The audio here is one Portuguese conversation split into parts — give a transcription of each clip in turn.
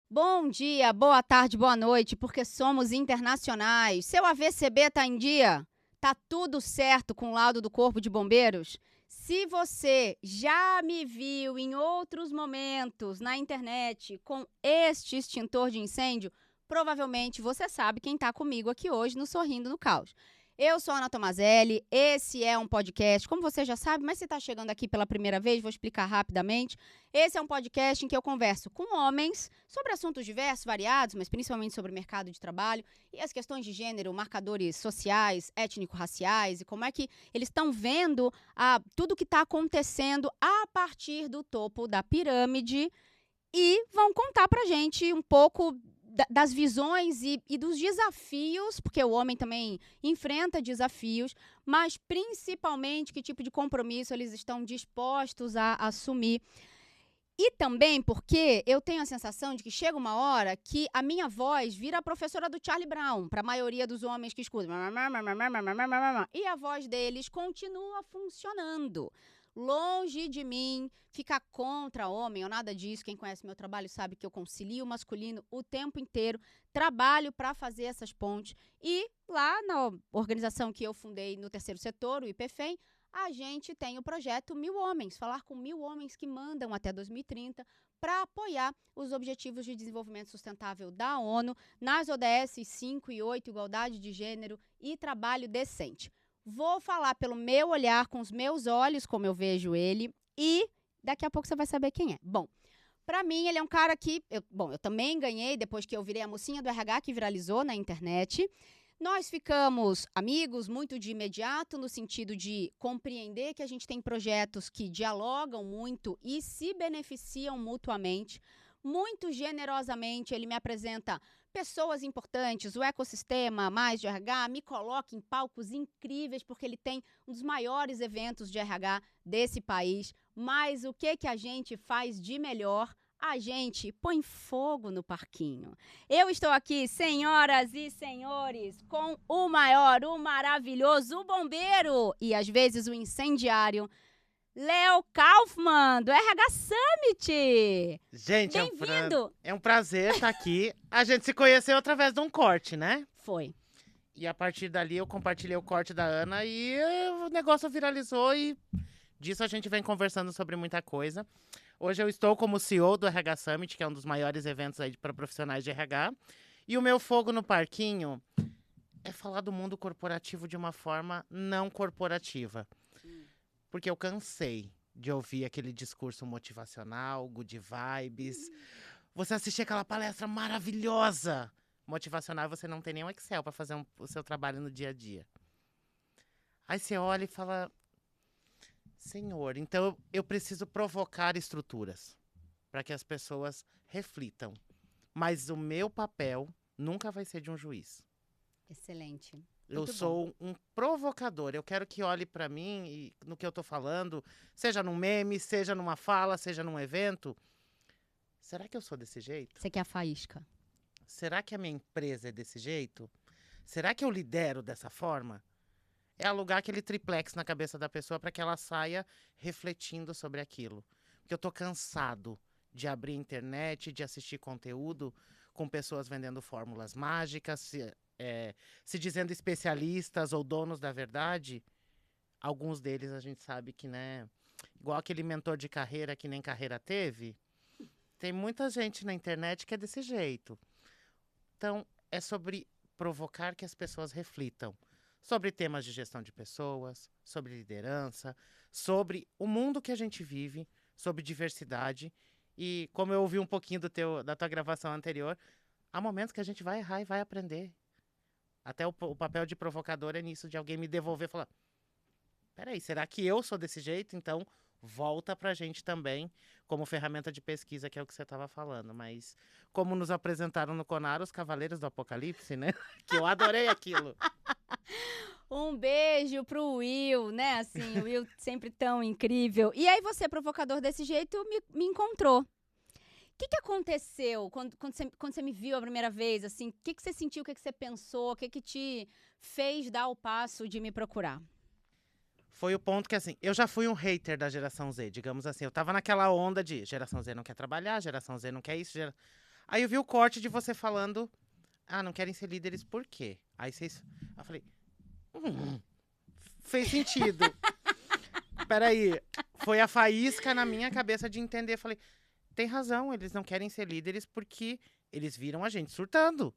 Bom dia, boa tarde, boa noite, porque somos internacionais. Seu AVCB tá em dia? Tá tudo certo com o laudo do Corpo de Bombeiros? Se você já me viu em outros momentos na internet com este extintor de incêndio, provavelmente você sabe quem está comigo aqui hoje no Sorrindo no Caos. Eu sou a Ana Tomazelli, esse é um podcast, como você já sabe, mas se está chegando aqui pela primeira vez, vou explicar rapidamente. Esse é um podcast em que eu converso com homens sobre assuntos diversos, variados, mas principalmente sobre o mercado de trabalho e as questões de gênero, marcadores sociais, étnico-raciais e como é que eles estão vendo tudo que está acontecendo a partir do topo da pirâmide e vão contar pra gente um pouco das visões e dos desafios, porque o homem também enfrenta desafios, mas principalmente que tipo de compromisso eles estão dispostos a assumir. E também porque eu tenho a sensação de que chega uma hora que a minha voz vira a professora do Charlie Brown, para a maioria dos homens que escutam. E a voz deles continua funcionando. Longe de mim ficar contra homem ou nada disso. Quem conhece meu trabalho sabe que eu concilio o masculino o tempo inteiro. Trabalho para fazer essas pontes. E lá na organização que eu fundei no terceiro setor, o IPFEM, a gente tem o projeto 1000 Homens, falar com 1000 homens que mandam até 2030 para apoiar os Objetivos de Desenvolvimento Sustentável da ONU nas ODS 5 e 8, igualdade de gênero e trabalho decente. Vou falar pelo meu olhar, com os meus olhos, como eu vejo ele, e daqui a pouco você vai saber quem é. Bom, para mim, ele é um cara que... eu também ganhei, depois que eu virei a mocinha do RH, que viralizou na internet. Nós ficamos amigos muito de imediato, no sentido de compreender que a gente tem projetos que dialogam muito e se beneficiam mutuamente. Muito generosamente, ele me apresenta pessoas importantes, o ecossistema mais de RH, me coloca em palcos incríveis, porque ele tem um dos maiores eventos de RH desse país. Mas o que a gente faz de melhor? A gente põe fogo no parquinho. Eu estou aqui, senhoras e senhores, com o maior, o maravilhoso, o bombeiro e às vezes o incendiário, Léo Kaufmann, do RH Summit. Gente, Bem-vindo! é um prazer estar aqui. A gente se conheceu através de um corte, né? Foi. E a partir dali eu compartilhei o corte da Ana e o negócio viralizou e disso a gente vem conversando sobre muita coisa. Hoje eu estou como CEO do RH Summit, que é um dos maiores eventos aí para profissionais de RH. E o meu fogo no parquinho é falar do mundo corporativo de uma forma não corporativa. Porque eu cansei de ouvir aquele discurso motivacional, good vibes. Você assistir aquela palestra maravilhosa motivacional, você não tem nem um Excel para fazer o seu trabalho no dia a dia. Aí você olha e fala, Senhor, então eu preciso provocar estruturas para que as pessoas reflitam. Mas o meu papel nunca vai ser de um juiz. Excelente. Eu Muito bom. sou um provocador. Eu quero que olhe para mim e no que eu tô falando, seja num meme, seja numa fala, seja num evento. Será que eu sou desse jeito? Você quer a faísca? Será que a minha empresa é desse jeito? Será que eu lidero dessa forma? É alugar aquele triplex na cabeça da pessoa para que ela saia refletindo sobre aquilo. Porque eu tô cansado de abrir internet, de assistir conteúdo com pessoas vendendo fórmulas mágicas, se dizendo especialistas ou donos da verdade. Alguns deles a gente sabe que, né, igual aquele mentor de carreira que nem carreira teve, tem muita gente na internet que é desse jeito. Então, é sobre provocar que as pessoas reflitam sobre temas de gestão de pessoas, sobre liderança, sobre o mundo que a gente vive, sobre diversidade. E como eu ouvi um pouquinho da tua gravação anterior, há momentos que a gente vai errar e vai aprender. Até o papel de provocador é nisso, de alguém me devolver e falar, peraí, será que eu sou desse jeito? Então, volta pra gente também como ferramenta de pesquisa, que é o que você estava falando. Mas como nos apresentaram no Conar, os Cavaleiros do Apocalipse, né? Que eu adorei aquilo. Um beijo pro Will, né? Assim, o Will sempre tão incrível. E aí você, provocador desse jeito, me encontrou. O que aconteceu quando você me viu a primeira vez? Assim, o que você sentiu, o que você pensou, o que te fez dar o passo de me procurar? Foi o ponto que, assim, eu já fui um hater da geração Z, digamos assim. Eu tava naquela onda de geração Z não quer trabalhar, geração Z não quer isso. Aí eu vi o corte de você falando, não querem ser líderes por quê? Aí vocês... Eu falei, fez sentido. Peraí, foi a faísca na minha cabeça de entender. Eu falei, tem razão, eles não querem ser líderes porque eles viram a gente surtando.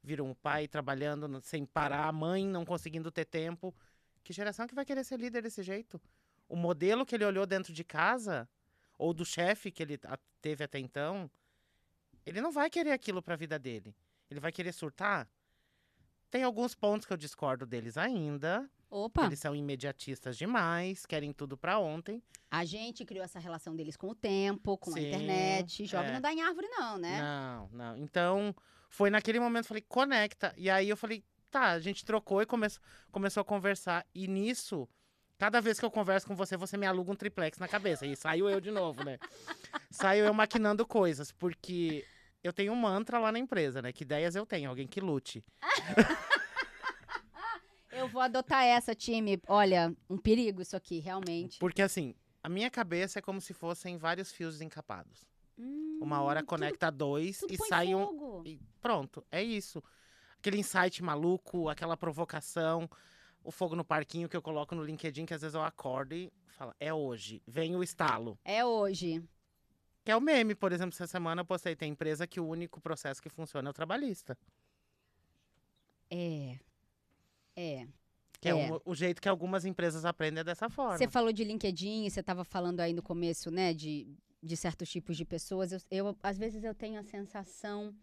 Viram o pai trabalhando sem parar, a mãe não conseguindo ter tempo. Que geração que vai querer ser líder desse jeito? O modelo que ele olhou dentro de casa, ou do chefe que ele teve até então, ele não vai querer aquilo para a vida dele. Ele vai querer surtar? Tem alguns pontos que eu discordo deles ainda. Opa! Eles são imediatistas demais, querem tudo para ontem. A gente criou essa relação deles com o tempo, com a Sim, internet. Jovem não dá em árvore não, né? Não. Então, foi naquele momento, eu falei, conecta. E aí eu falei, tá, a gente trocou e começou a conversar. E nisso, cada vez que eu converso com você, você me aluga um triplex na cabeça. E saiu eu de novo, né? Saiu eu maquinando coisas, porque eu tenho um mantra lá na empresa, né? Que ideias eu tenho? Alguém que lute. Eu vou adotar essa, time. Olha, um perigo isso aqui, realmente. Porque assim, a minha cabeça é como se fossem vários fios encapados. Uma hora conecta dois tudo e põe sai fogo. E pronto, é isso. Aquele insight maluco, aquela provocação, o fogo no parquinho que eu coloco no LinkedIn, que às vezes eu acordo e falo, é hoje, vem o estalo. É hoje. Que é o meme, por exemplo, essa semana eu postei, tem empresa que o único processo que funciona é o trabalhista. É. Que é o jeito que algumas empresas aprendem é dessa forma. Você falou de LinkedIn, você estava falando aí no começo, né, de certos tipos de pessoas. Às vezes eu tenho a sensação...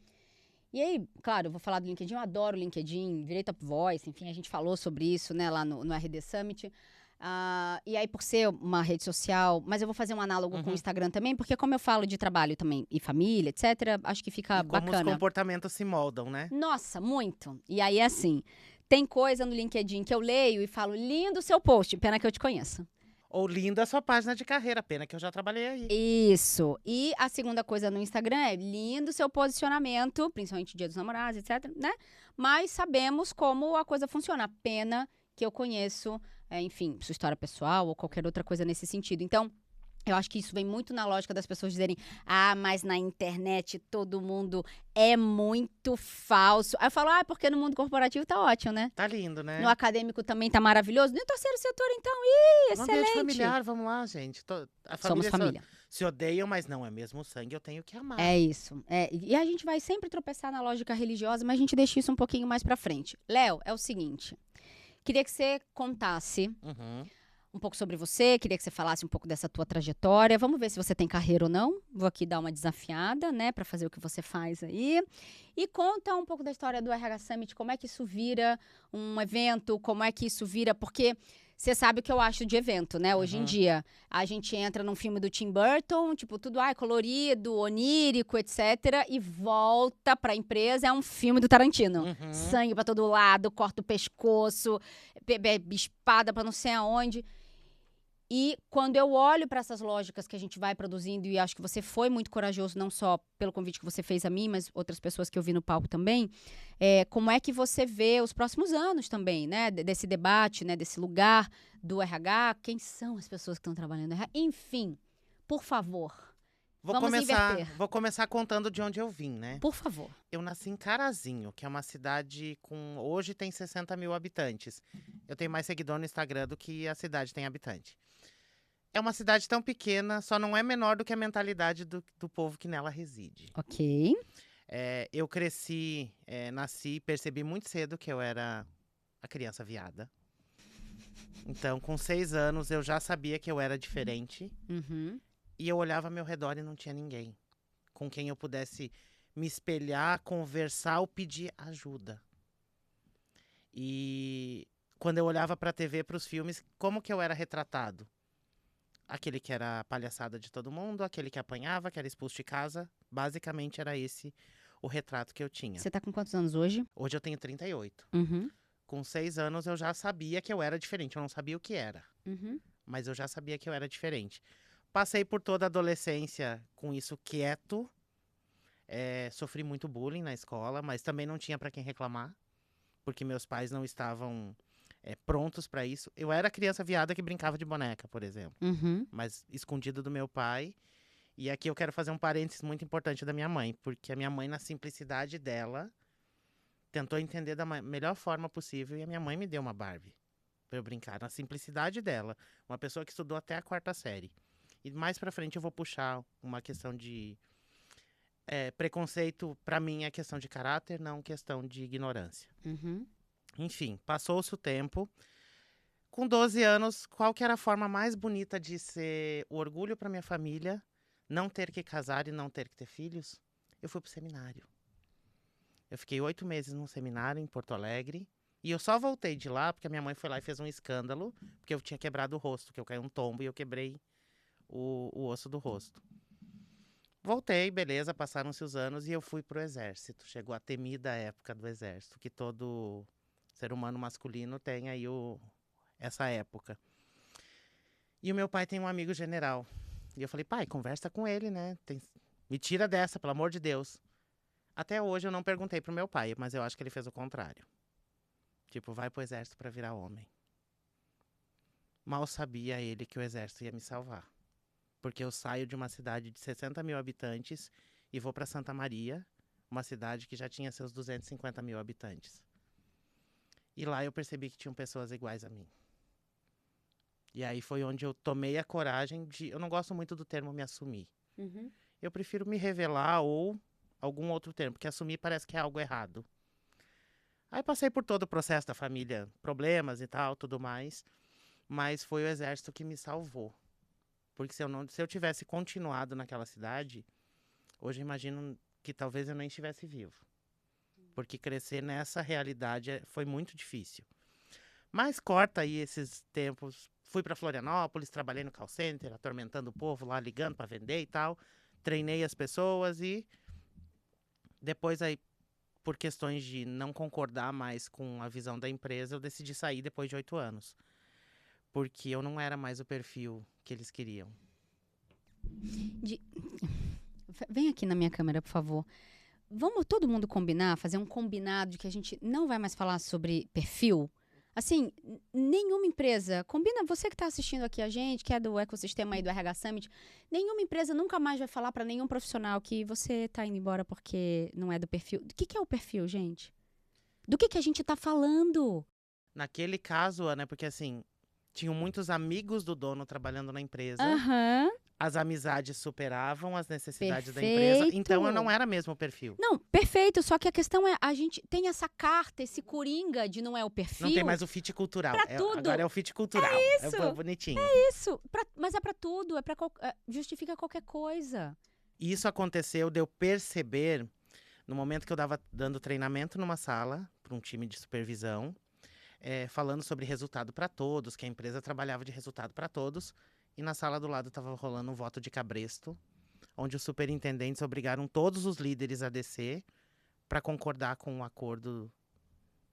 E aí, claro, eu vou falar do LinkedIn, eu adoro o LinkedIn, virei top voice, enfim, a gente falou sobre isso, né, lá no RD Summit. E aí, por ser uma rede social, mas eu vou fazer um análogo com o Instagram também, porque como eu falo de trabalho também, e família, etc., acho que fica bacana. Como os comportamentos se moldam, né? Nossa, muito. E aí, assim, tem coisa no LinkedIn que eu leio e falo, lindo o seu post, pena que eu te conheço. Ou linda a sua página de carreira, pena que eu já trabalhei aí. Isso. E a segunda coisa no Instagram é lindo o seu posicionamento, principalmente Dia dos Namorados, etc, né? Mas sabemos como a coisa funciona. Pena que eu conheço, enfim, sua história pessoal ou qualquer outra coisa nesse sentido. Então, eu acho que isso vem muito na lógica das pessoas dizerem, mas na internet todo mundo é muito falso. Aí eu falo, porque no mundo corporativo tá ótimo, né? Tá lindo, né? No acadêmico também tá maravilhoso. No terceiro setor, então, No excelente. ambiente familiar, vamos lá, gente. Somos família. Se odeiam, mas não é mesmo sangue, eu tenho que amar. É isso. E a gente vai sempre tropeçar na lógica religiosa, mas a gente deixa isso um pouquinho mais pra frente. Léo, é o seguinte. Queria que você contasse um pouco sobre você, queria que você falasse um pouco dessa tua trajetória. Vamos ver se você tem carreira ou não. Vou aqui dar uma desafiada, né, pra fazer o que você faz aí. E conta um pouco da história do RH Summit, como é que isso vira um evento, como é que isso vira, porque você sabe o que eu acho de evento, né? Hoje em dia, a gente entra num filme do Tim Burton, tipo, tudo colorido, onírico, etc. E volta pra empresa, é um filme do Tarantino. Sangue pra todo lado, corta o pescoço, espada pra não sei aonde. E quando eu olho para essas lógicas que a gente vai produzindo, e acho que você foi muito corajoso, não só pelo convite que você fez a mim, mas outras pessoas que eu vi no palco também, como é que você vê os próximos anos também, né? Desse debate, né? Desse lugar do RH, quem são as pessoas que estão trabalhando no RH? Enfim, por favor, vamos inverter. Vou começar contando de onde eu vim, né? Por favor. Eu nasci em Carazinho, que é uma cidade com... Hoje tem 60 mil habitantes. Eu tenho mais seguidor no Instagram do que a cidade tem habitante. É uma cidade tão pequena, só não é menor do que a mentalidade do povo que nela reside. Ok. Eu cresci, nasci, percebi muito cedo que eu era a criança viada. Então, com 6 anos, eu já sabia que eu era diferente. E eu olhava ao meu redor e não tinha ninguém com quem eu pudesse me espelhar, conversar ou pedir ajuda. E quando eu olhava para a TV, para os filmes, como que eu era retratado? Aquele que era a palhaçada de todo mundo, aquele que apanhava, que era expulso de casa. Basicamente era esse o retrato que eu tinha. Você tá com quantos anos hoje? Hoje eu tenho 38. Com 6 anos eu já sabia que eu era diferente. Eu não sabia o que era, mas eu já sabia que eu era diferente. Passei por toda a adolescência com isso quieto. Sofri muito bullying na escola, mas também não tinha para quem reclamar, porque meus pais não estavam prontos para isso. Eu era criança viada que brincava de boneca, por exemplo, mas escondida do meu pai. E aqui eu quero fazer um parênteses muito importante da minha mãe, porque a minha mãe, na simplicidade dela, tentou entender da melhor forma possível e a minha mãe me deu uma Barbie pra eu brincar, na simplicidade dela. Uma pessoa que estudou até a 4ª série. E mais pra frente eu vou puxar uma questão de preconceito, pra mim é questão de caráter, não questão de ignorância. Uhum. Enfim, passou-se o tempo. Com 12 anos, qual que era a forma mais bonita de ser o orgulho pra minha família, não ter que casar e não ter que ter filhos? Eu fui pro seminário. Eu fiquei 8 meses num seminário em Porto Alegre. E eu só voltei de lá porque a minha mãe foi lá e fez um escândalo, porque eu tinha quebrado o rosto, que eu caí um tombo e eu quebrei o osso do rosto. Voltei, beleza, passaram-se os anos e eu fui pro exército. Chegou a temida época do exército, que todo ser humano masculino tem aí essa época. E o meu pai tem um amigo general. E eu falei, pai, conversa com ele, né? Me tira dessa, pelo amor de Deus. Até hoje eu não perguntei pro meu pai, mas eu acho que ele fez o contrário. Tipo, vai pro exército pra virar homem. Mal sabia ele que o exército ia me salvar. Porque eu saio de uma cidade de 60 mil habitantes e vou pra Santa Maria, uma cidade que já tinha seus 250 mil habitantes. E lá eu percebi que tinham pessoas iguais a mim. E aí foi onde eu tomei a coragem de... Eu não gosto muito do termo me assumir. Uhum. Eu prefiro me revelar ou algum outro termo, porque assumir parece que é algo errado. Aí passei por todo o processo da família, problemas e tal, tudo mais. Mas foi o exército que me salvou. Porque se eu tivesse continuado naquela cidade, hoje eu imagino que talvez eu nem estivesse vivo. Porque crescer nessa realidade foi muito difícil. Mas corta aí esses tempos. Fui para Florianópolis, trabalhei no call center, atormentando o povo lá, ligando para vender e tal. Treinei as pessoas e depois aí, por questões de não concordar mais com a visão da empresa, eu decidi sair depois de 8 anos. Porque eu não era mais o perfil que eles queriam. Vem aqui na minha câmera, por favor. Vamos todo mundo combinar, fazer um combinado de que a gente não vai mais falar sobre perfil? Assim, nenhuma empresa, combina, você que está assistindo aqui a gente, que é do ecossistema aí do RH Summit, nenhuma empresa nunca mais vai falar para nenhum profissional que você está indo embora porque não é do perfil. O que é o perfil, gente? Do que a gente está falando? Naquele caso, Ana, porque assim, tinham muitos amigos do dono trabalhando na empresa. Aham. As amizades superavam as necessidades da empresa. Então eu não era mesmo o perfil. Não, perfeito. Só que a questão é, a gente tem essa carta, esse coringa de não é o perfil. Não tem mais o fit cultural. Pra tudo. Agora é o fit cultural. É isso. É bonitinho. Isso, mas é pra tudo, justifica qualquer coisa. Isso aconteceu de eu perceber no momento que eu estava dando treinamento numa sala para um time de supervisão, falando sobre resultado para todos, que a empresa trabalhava de resultado para todos. E na sala do lado estava rolando um voto de cabresto, onde os superintendentes obrigaram todos os líderes a descer para concordar com um acordo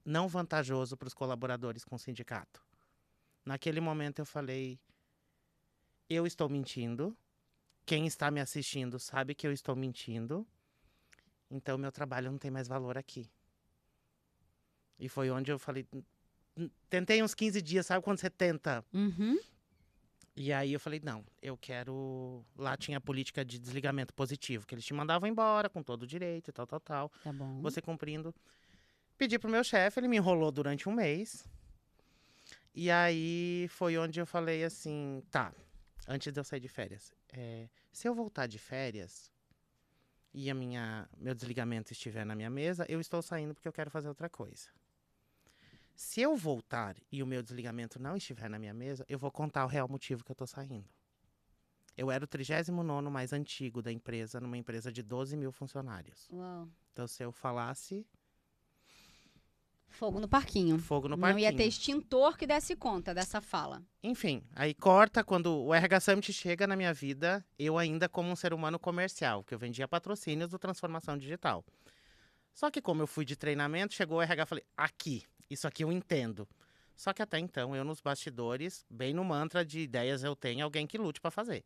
não vantajoso para os colaboradores com o sindicato. Naquele momento eu falei, eu estou mentindo, quem está me assistindo sabe que eu estou mentindo, então meu trabalho não tem mais valor aqui. E foi onde eu falei, tentei uns 15 dias, sabe quando você tenta? Uhum. E aí eu falei, não, eu quero... Lá tinha a política de desligamento positivo, que eles te mandavam embora com todo o direito e tal. Tá bom. Você cumprindo. Pedi pro meu chefe, ele me enrolou durante um mês. E aí foi onde eu falei assim, tá, antes de eu sair de férias. Se eu voltar de férias e meu desligamento estiver na minha mesa, eu estou saindo porque eu quero fazer outra coisa. Se eu voltar e o meu desligamento não estiver na minha mesa, eu vou contar o real motivo que eu estou saindo. Eu era o 39º mais antigo da empresa, numa empresa de 12 mil funcionários. Uau. Então, se eu falasse... Fogo no parquinho. Fogo no parquinho. Não ia ter extintor que desse conta dessa fala. Enfim, aí corta quando o RH Summit chega na minha vida, eu ainda como um ser humano comercial, que eu vendia patrocínios do Transformação Digital. Só que como eu fui de treinamento, chegou o RH e falei, aqui, isso aqui eu entendo. Só que até então, eu nos bastidores, bem no mantra de ideias eu tenho, alguém que lute para fazer.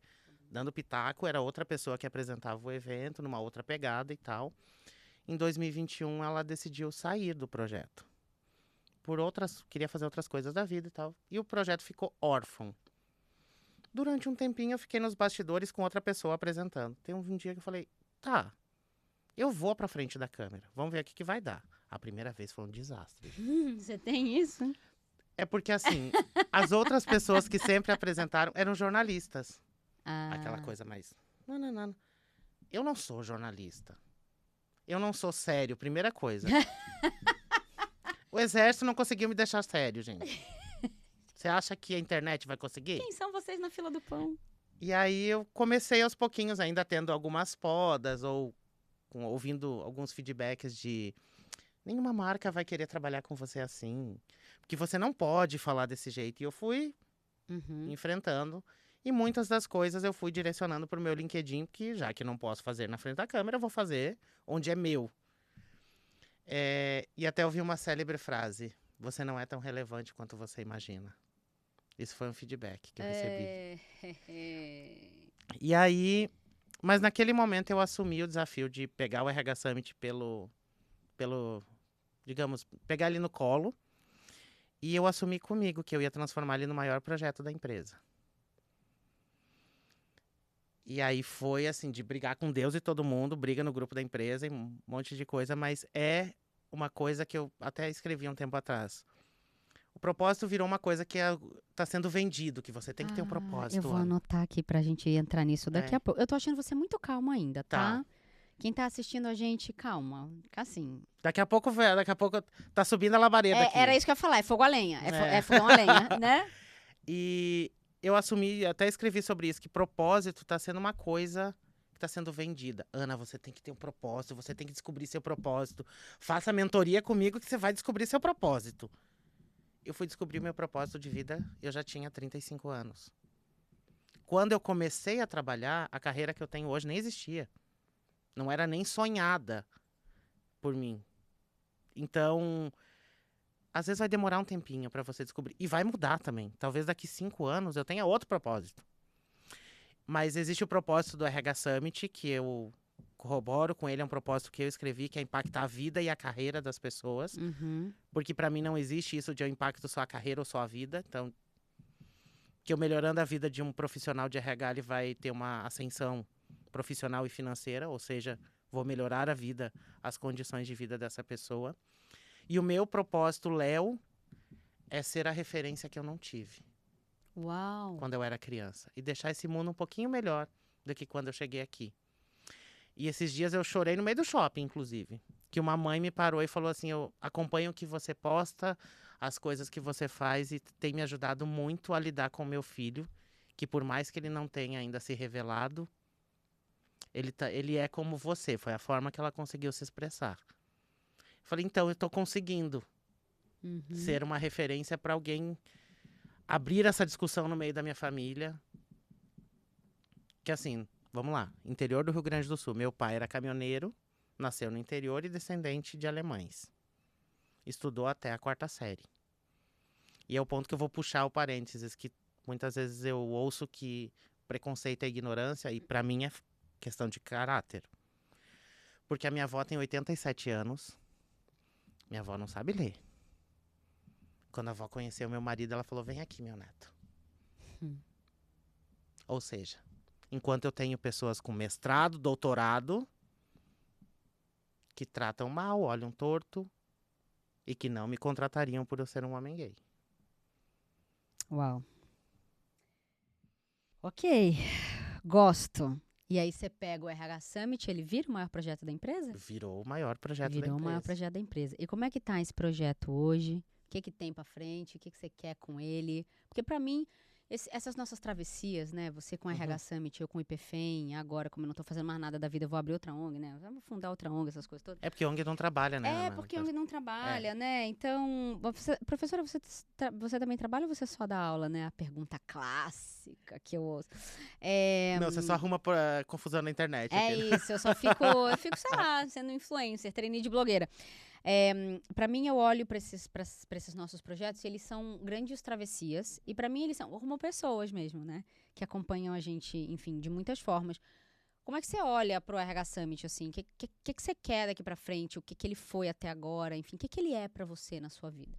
Dando pitaco, era outra pessoa que apresentava o evento, numa outra pegada e tal. Em 2021, ela decidiu sair do projeto. Queria fazer outras coisas da vida e tal. E o projeto ficou órfão. durante um tempinho, eu fiquei nos bastidores com outra pessoa apresentando. Tem um dia que eu falei, tá, eu vou pra frente da câmera. Vamos ver o que vai dar. A primeira vez foi um desastre. Você tem isso? É porque, assim, as outras pessoas que sempre apresentaram eram jornalistas. Aquela coisa mais... Não. Eu não sou jornalista. Eu não sou sério, primeira coisa. O exército não conseguiu me deixar sério, gente. Você acha que a internet vai conseguir? Quem são vocês na fila do pão? E aí eu comecei aos pouquinhos, ainda tendo algumas podas ou ouvindo alguns feedbacks de nenhuma marca vai querer trabalhar com você assim, porque você não pode falar desse jeito. E eu fui enfrentando e muitas das coisas eu fui direcionando para o meu LinkedIn, que já que não posso fazer na frente da câmera, eu vou fazer onde é meu. E até ouvi uma célebre frase, você não é tão relevante quanto você imagina. Isso foi um feedback que eu recebi. E aí, mas naquele momento eu assumi o desafio de pegar o RH Summit pelo, digamos, pegar ele no colo. E eu assumi comigo que eu ia transformar ele no maior projeto da empresa. E aí foi assim, de brigar com Deus e todo mundo, briga no grupo da empresa e um monte de coisa, mas é uma coisa que eu até escrevi um tempo atrás. O propósito virou uma coisa que está sendo vendido, que você tem que ter um propósito. Eu vou anotar aqui pra gente entrar nisso daqui a pouco. Eu tô achando você muito calma ainda, tá? Quem tá assistindo a gente, calma. Assim. Daqui a pouco tá subindo a labareda aqui. Era isso que eu ia falar, é fogo a lenha. É fogão a lenha, né? E eu assumi, até escrevi sobre isso, que propósito tá sendo uma coisa que tá sendo vendida. Ana, você tem que ter um propósito, você tem que descobrir seu propósito. Faça mentoria comigo que você vai descobrir seu propósito. Eu fui descobrir meu propósito de vida, eu já tinha 35 anos. Quando eu comecei a trabalhar, a carreira que eu tenho hoje nem existia. Não era nem sonhada por mim. Então, às vezes vai demorar um tempinho para você descobrir. E vai mudar também. Talvez daqui 5 anos eu tenha outro propósito. Mas existe o propósito do RH Summit, que eu corroboro com ele, é um propósito que eu escrevi, que é impactar a vida e a carreira das pessoas. Porque para mim não existe isso de eu impacto só a carreira ou só a vida. Então, que eu melhorando a vida de um profissional de RH, ele vai ter uma ascensão profissional e financeira, ou seja, vou melhorar a vida, as condições de vida dessa pessoa. E o meu propósito, Léo, é ser a referência que eu não tive. Uau! Quando eu era criança. E deixar esse mundo um pouquinho melhor do que quando eu cheguei aqui. E esses dias eu chorei no meio do shopping, inclusive. Que uma mãe me parou e falou assim, eu acompanho o que você posta, as coisas que você faz e tem me ajudado muito a lidar com o meu filho, que por mais que ele não tenha ainda se revelado, ele é como você, foi a forma que ela conseguiu se expressar. Eu falei, então, eu estou conseguindo ser uma referência para alguém abrir essa discussão no meio da minha família. Que assim, vamos lá, interior do Rio Grande do Sul. Meu pai era caminhoneiro, nasceu no interior e descendente de alemães. Estudou até a 4ª série. E é o ponto que eu vou puxar o parênteses, que muitas vezes eu ouço que preconceito é ignorância, e para mim é questão de caráter. Porque a minha avó tem 87 anos, minha avó não sabe ler. Quando a avó conheceu meu marido, ela falou, vem aqui, meu neto. Ou seja, enquanto eu tenho pessoas com mestrado, doutorado, que tratam mal, olham torto, e que não me contratariam por eu ser um homem gay. Uau. Ok, gosto. E aí você pega o RH Summit, ele vira o maior projeto da empresa? Virou o maior projeto da empresa. Virou o maior projeto da empresa. E como é que tá esse projeto hoje? O que tem pra frente? O que você quer com ele? Porque pra mim, essas nossas travessias, né? Você com o RH Summit, eu com o IPFEM, agora, como eu não tô fazendo mais nada da vida, eu vou abrir outra ONG, né? Vamos fundar outra ONG, essas coisas todas. É porque a ONG não trabalha, né, Ana? Porque a ONG não trabalha, né? Então, professora, você também trabalha ou você só dá aula, né? A pergunta clássica que eu ouço. Não, você só arruma confusão na internet. Isso, eu fico, sei lá, sendo influencer, trainee de blogueira. Para mim, eu olho para esses nossos projetos e eles são grandes travessias. E para mim, eles são como pessoas mesmo, né? Que acompanham a gente, enfim, de muitas formas. Como é que você olha pro RH Summit, assim? O que você quer daqui para frente? O que ele foi até agora? Enfim, o que ele é para você na sua vida?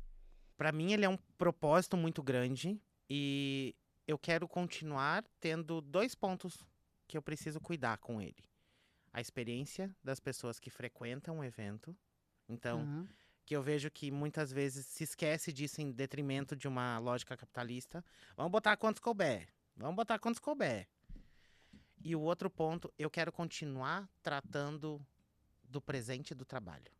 Para mim, ele é um propósito muito grande. E eu quero continuar tendo 2 pontos que eu preciso cuidar com ele. A experiência das pessoas que frequentam o evento. Então, Tá. que eu vejo que muitas vezes se esquece disso em detrimento de uma lógica capitalista. Vamos botar quantos couber. Vamos botar quantos couber. E o outro ponto, eu quero continuar tratando do presente do trabalho.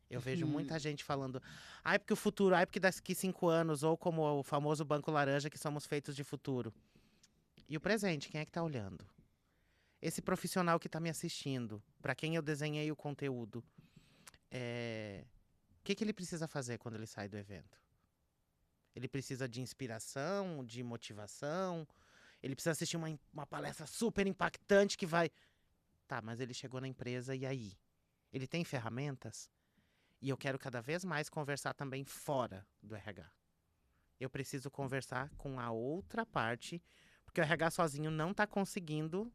Eu vejo muita gente falando, ai, porque o futuro, ai, porque daqui 5 anos, ou como o famoso Banco Laranja, que somos feitos de futuro. E o presente, quem é que tá olhando? Esse profissional que tá me assistindo, para quem eu desenhei o conteúdo, o que ele precisa fazer quando ele sai do evento? Ele precisa de inspiração, de motivação, ele precisa assistir uma palestra super impactante que vai... Tá, mas ele chegou na empresa e aí? Ele tem ferramentas? E eu quero cada vez mais conversar também fora do RH. Eu preciso conversar com a outra parte, porque o RH sozinho não está conseguindo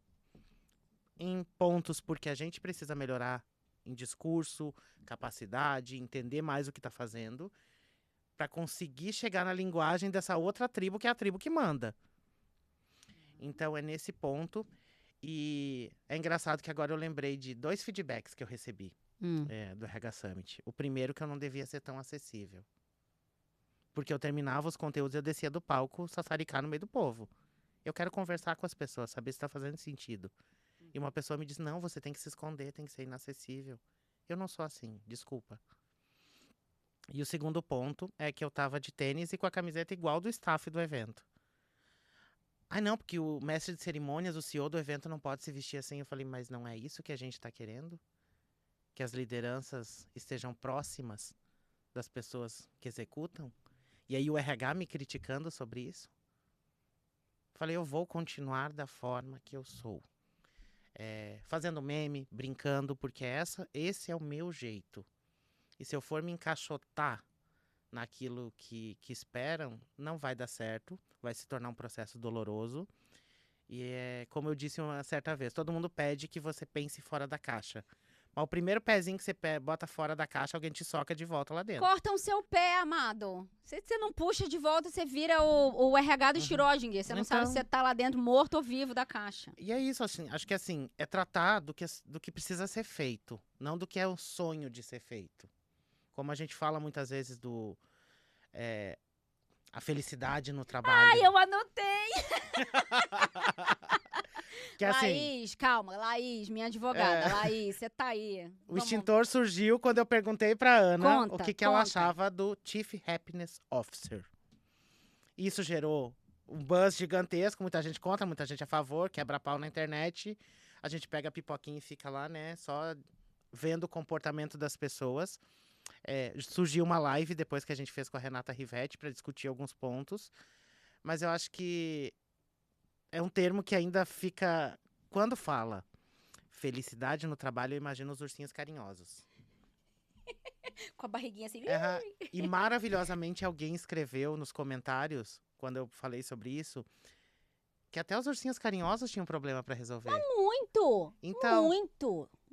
em pontos, porque a gente precisa melhorar em discurso, capacidade, entender mais o que está fazendo, para conseguir chegar na linguagem dessa outra tribo, que é a tribo que manda. Então é nesse ponto. E é engraçado que agora eu lembrei de 2 feedbacks que eu recebi. Do RH Summit. O primeiro, que eu não devia ser tão acessível. Porque eu terminava os conteúdos e eu descia do palco sassaricar no meio do povo. Eu quero conversar com as pessoas, saber se está fazendo sentido. E uma pessoa me diz, não, você tem que se esconder, tem que ser inacessível. Eu não sou assim, desculpa. E o segundo ponto é que eu tava de tênis e com a camiseta igual do staff do evento. Ah, não, porque o mestre de cerimônias, o CEO do evento não pode se vestir assim. Eu falei, mas não é isso que a gente está querendo? Que as lideranças estejam próximas das pessoas que executam? E aí o RH me criticando sobre isso? Falei, eu vou continuar da forma que eu sou. Fazendo meme, brincando, porque esse é o meu jeito. E se eu for me encaixotar naquilo que esperam, não vai dar certo, vai se tornar um processo doloroso. E como eu disse uma certa vez, todo mundo pede que você pense fora da caixa. Mas o primeiro pezinho que você bota fora da caixa, alguém te soca de volta lá dentro. Cortam seu pé, amado. Se você não puxa de volta, você vira o RH do Schrödinger. Você não sabe se você tá lá dentro morto ou vivo da caixa. E é isso, assim, acho que assim, é tratar do que precisa ser feito, não do que é o sonho de ser feito. Como a gente fala muitas vezes a felicidade no trabalho. Ai, eu anotei! Que, assim, Laís, calma, Laís, minha advogada. Laís, você tá aí. O extintor surgiu quando eu perguntei pra Ana Conta, o que ela achava do Chief Happiness Officer. Isso gerou um buzz gigantesco, muita gente contra, muita gente a favor, quebra pau na internet. A gente pega a pipoquinha e fica lá, né, só vendo o comportamento das pessoas. Surgiu uma live depois que a gente fez com a Renata Rivetti para discutir alguns pontos. Mas eu acho que é um termo que ainda fica... Quando fala felicidade no trabalho, eu imagino os ursinhos carinhosos. Com a barriguinha assim. E maravilhosamente alguém escreveu nos comentários, quando eu falei sobre isso, que até os ursinhos carinhosos tinham problema para resolver. Muito! Então,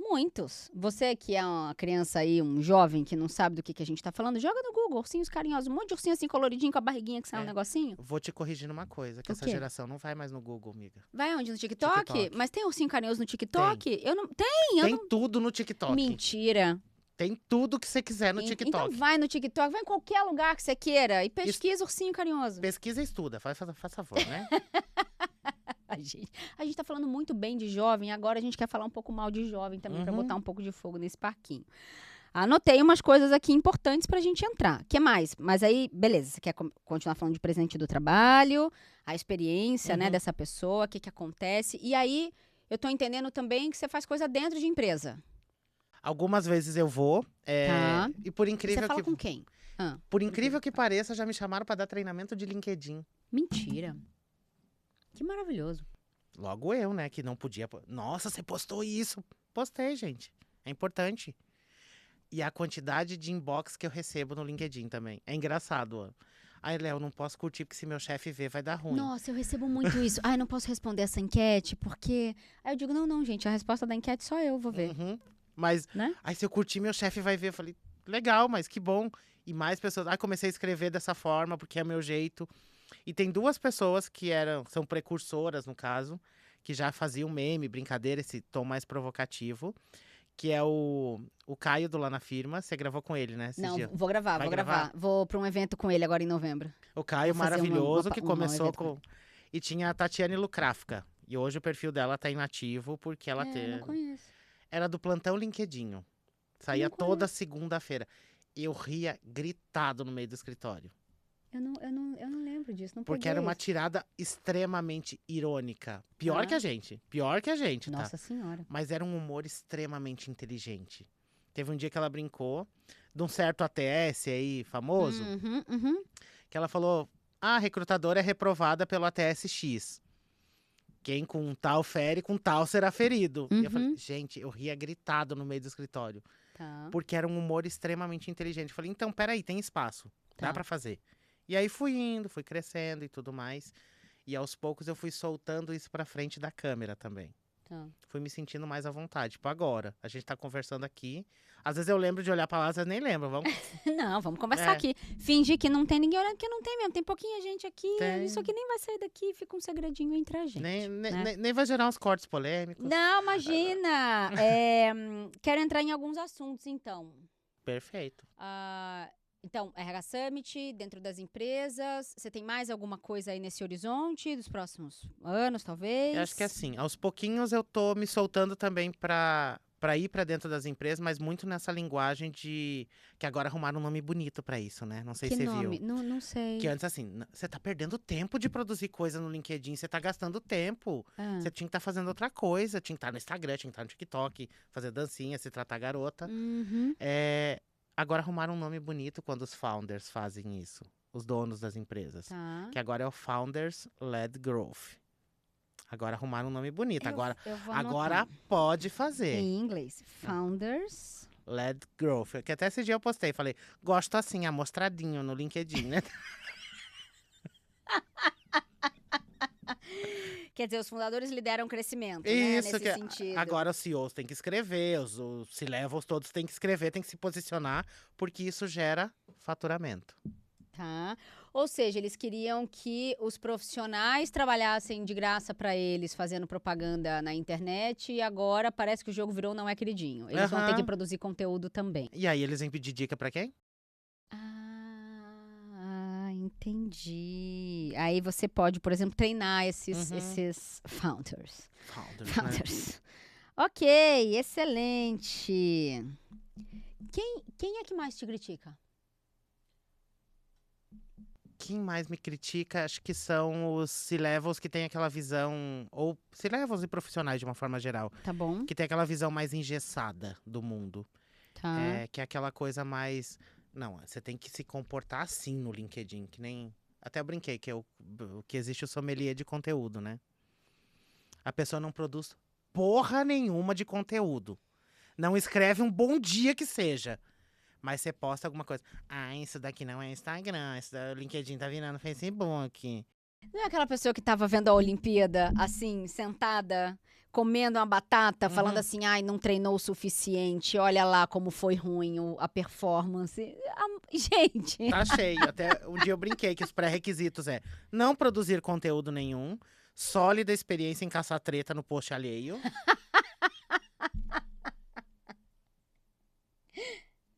Muitos. Você que é uma criança aí, um jovem que não sabe do que a gente tá falando, joga no Google, ursinhos carinhosos. Um monte de ursinho assim coloridinho com a barriguinha que sai um negocinho. Vou te corrigir numa coisa, que O essa quê? geração não vai mais no Google, amiga. Vai onde? No TikTok? TikTok. Mas tem ursinho carinhoso no TikTok? Eu não... Tem tudo no TikTok. Mentira. Tem tudo que você quiser no TikTok. Então vai no TikTok, vai em qualquer lugar que você queira e pesquisa ursinho carinhoso. Pesquisa e estuda, faz favor, né? A gente tá falando muito bem de jovem, agora a gente quer falar um pouco mal de jovem também, pra botar um pouco de fogo nesse parquinho. Anotei umas coisas aqui importantes pra gente entrar. O que mais? Mas aí, beleza, você quer continuar falando de presente do trabalho, a experiência, né, dessa pessoa, o que acontece. E aí, eu tô entendendo também que você faz coisa dentro de empresa. Algumas vezes eu vou, Tá. e por incrível Você fala que... com quem? Por incrível que pareça, já me chamaram pra dar treinamento de LinkedIn. Mentira. Que maravilhoso. Logo eu, né, que não podia... Nossa, você postou isso. Postei, gente. É importante. E a quantidade de inbox que eu recebo no LinkedIn também. É engraçado, ó. Ai, Léo, não posso curtir porque se meu chefe ver vai dar ruim. Nossa, eu recebo muito isso. Ai, não posso responder essa enquete porque... Aí eu digo, não, gente, a resposta da enquete só eu vou ver. Mas, Né? aí se eu curtir, meu chefe vai ver. Eu falei, legal, mas que bom. E mais pessoas... Aí comecei a escrever dessa forma porque é meu jeito. E tem duas pessoas que são precursoras, no caso, que já faziam meme, brincadeira, esse tom mais provocativo, que é o Caio do Lá na Firma. Você gravou com ele, né? Esses Não, dias. vou gravar, Vai vou gravar? gravar. Vou pra um evento com ele agora em novembro. O Caio Vou fazer maravilhoso, que um começou evento com com... E tinha a Tatiane Lucráfica. E hoje o perfil dela tá inativo, porque ela não conheço. era do Plantão LinkedIn. Saía Não toda conheço. segunda-feira. Eu ria gritado no meio do escritório. Eu não lembro disso, não Porque peguei era uma isso. tirada extremamente irônica. Pior Tá. que a gente. Pior que a gente, tá? Nossa Senhora. Mas era um humor extremamente inteligente. Teve um dia que ela brincou de um certo ATS aí, famoso, Uhum. que ela falou: a recrutadora é reprovada pelo ATS X. Quem com tal fere, com tal será ferido. E eu falei, gente, eu ria gritado no meio do escritório. Tá. Porque era um humor extremamente inteligente. Eu falei, então, peraí, tem espaço. Dá Tá. pra fazer. E aí fui indo, fui crescendo e tudo mais. E aos poucos eu fui soltando isso pra frente da câmera também. Tá. Fui me sentindo mais à vontade. Tipo, agora, a gente tá conversando aqui. Às vezes eu lembro de olhar pra lá, às vezes nem lembro. Vamos... Não, vamos conversar É. aqui. Fingir que não tem ninguém olhando, porque não tem mesmo. Tem pouquinha gente aqui. Tem. Isso aqui nem vai sair daqui. Fica um segredinho entre a gente. né? Nem vai gerar uns cortes polêmicos. Não, imagina. Quero entrar em alguns assuntos, então. Perfeito. Então, RH Summit, dentro das empresas. Você tem mais alguma coisa aí nesse horizonte dos próximos anos, talvez? Eu acho que assim, aos pouquinhos eu tô me soltando também pra ir pra dentro das empresas, mas muito nessa linguagem de... Que agora arrumaram um nome bonito pra isso, né? Não sei Que se você nome? viu. Não sei. Que antes, assim, você tá perdendo tempo de produzir coisa no LinkedIn, você tá gastando tempo. Ah. Você tinha que estar fazendo outra coisa, tinha que estar no Instagram, tinha que estar no TikTok, fazer dancinha, se tratar garota. Uhum. Agora arrumaram um nome bonito quando os founders fazem isso, os donos das empresas. Tá. Que agora é o Founders Led Growth. Agora arrumaram um nome bonito. Agora Eu vou agora pode fazer. Em inglês. Founders. Led Growth. Que até esse dia eu postei, falei, gosto assim, amostradinho no LinkedIn, né? Quer dizer, os fundadores lideram o crescimento, né? Isso, Nesse que sentido. agora os CEOs têm que escrever, os C-levels todos têm que escrever, têm que se posicionar, porque isso gera faturamento. Tá. Ou seja, eles queriam que os profissionais trabalhassem de graça para eles, fazendo propaganda na internet, e agora parece que o jogo virou não é queridinho. Eles vão ter que produzir conteúdo também. E aí eles vêm pedir dica pra quem? Entendi. Aí você pode, por exemplo, treinar esses founders. Founders. Ok, excelente. Quem é que mais te critica? Quem mais me critica, acho que são os C-levels que têm aquela visão, ou C-levels e profissionais de uma forma geral, Tá bom. que tem aquela visão mais engessada do mundo. Tá. Que é aquela coisa mais... Não, você tem que se comportar assim no LinkedIn, que nem... Até eu brinquei, que existe o sommelier de conteúdo, né? A pessoa não produz porra nenhuma de conteúdo. Não escreve um bom dia que seja. Mas você posta alguma coisa. Isso daqui não é Instagram, isso da LinkedIn tá virando Facebook. Não é aquela pessoa que tava vendo a Olimpíada, assim, sentada, comendo uma batata, falando assim, não treinou o suficiente, olha lá como foi ruim a performance. Gente! Tá cheio. Até um dia eu brinquei que os pré-requisitos é não produzir conteúdo nenhum, sólida experiência em caçar treta no post alheio.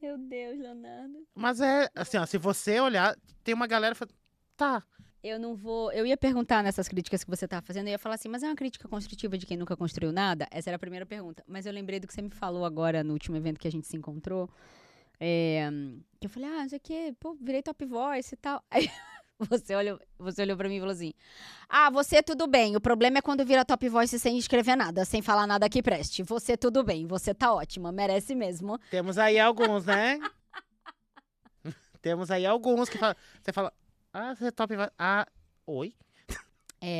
Meu Deus, Leonardo. Mas é assim, ó, se você olhar, tem uma galera que fala, tá. Eu ia perguntar nessas críticas que você tá fazendo, eu ia falar assim, mas é uma crítica construtiva de quem nunca construiu nada? Essa era a primeira pergunta. Mas eu lembrei do que você me falou agora no último evento que a gente se encontrou. Que eu falei, não sei o quê, pô, virei top voice e tal. Aí você olhou pra mim e falou assim, você tudo bem, o problema é quando vira top voice sem escrever nada, sem falar nada que preste. Você tudo bem, você tá ótima, merece mesmo. Temos aí alguns, né? Temos aí alguns que falam, você fala, você é top voice. Oi?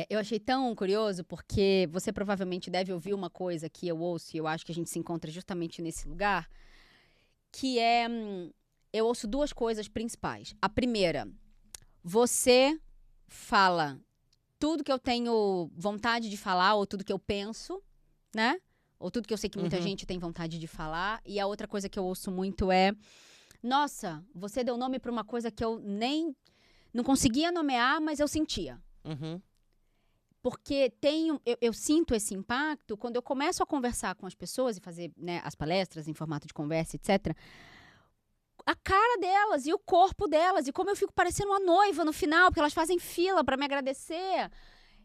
Eu achei tão curioso, porque você provavelmente deve ouvir uma coisa que eu ouço, e eu acho que a gente se encontra justamente nesse lugar, que é, eu ouço duas coisas principais. A primeira, você fala tudo que eu tenho vontade de falar, ou tudo que eu penso, né? Ou tudo que eu sei que muita gente tem vontade de falar. E a outra coisa que eu ouço muito é, nossa, você deu nome pra uma coisa que eu nem não conseguia nomear, mas eu sentia. Uhum. Porque eu sinto esse impacto quando eu começo a conversar com as pessoas e fazer, né, as palestras em formato de conversa, etc. A cara delas e o corpo delas e como eu fico parecendo uma noiva no final, porque elas fazem fila para me agradecer.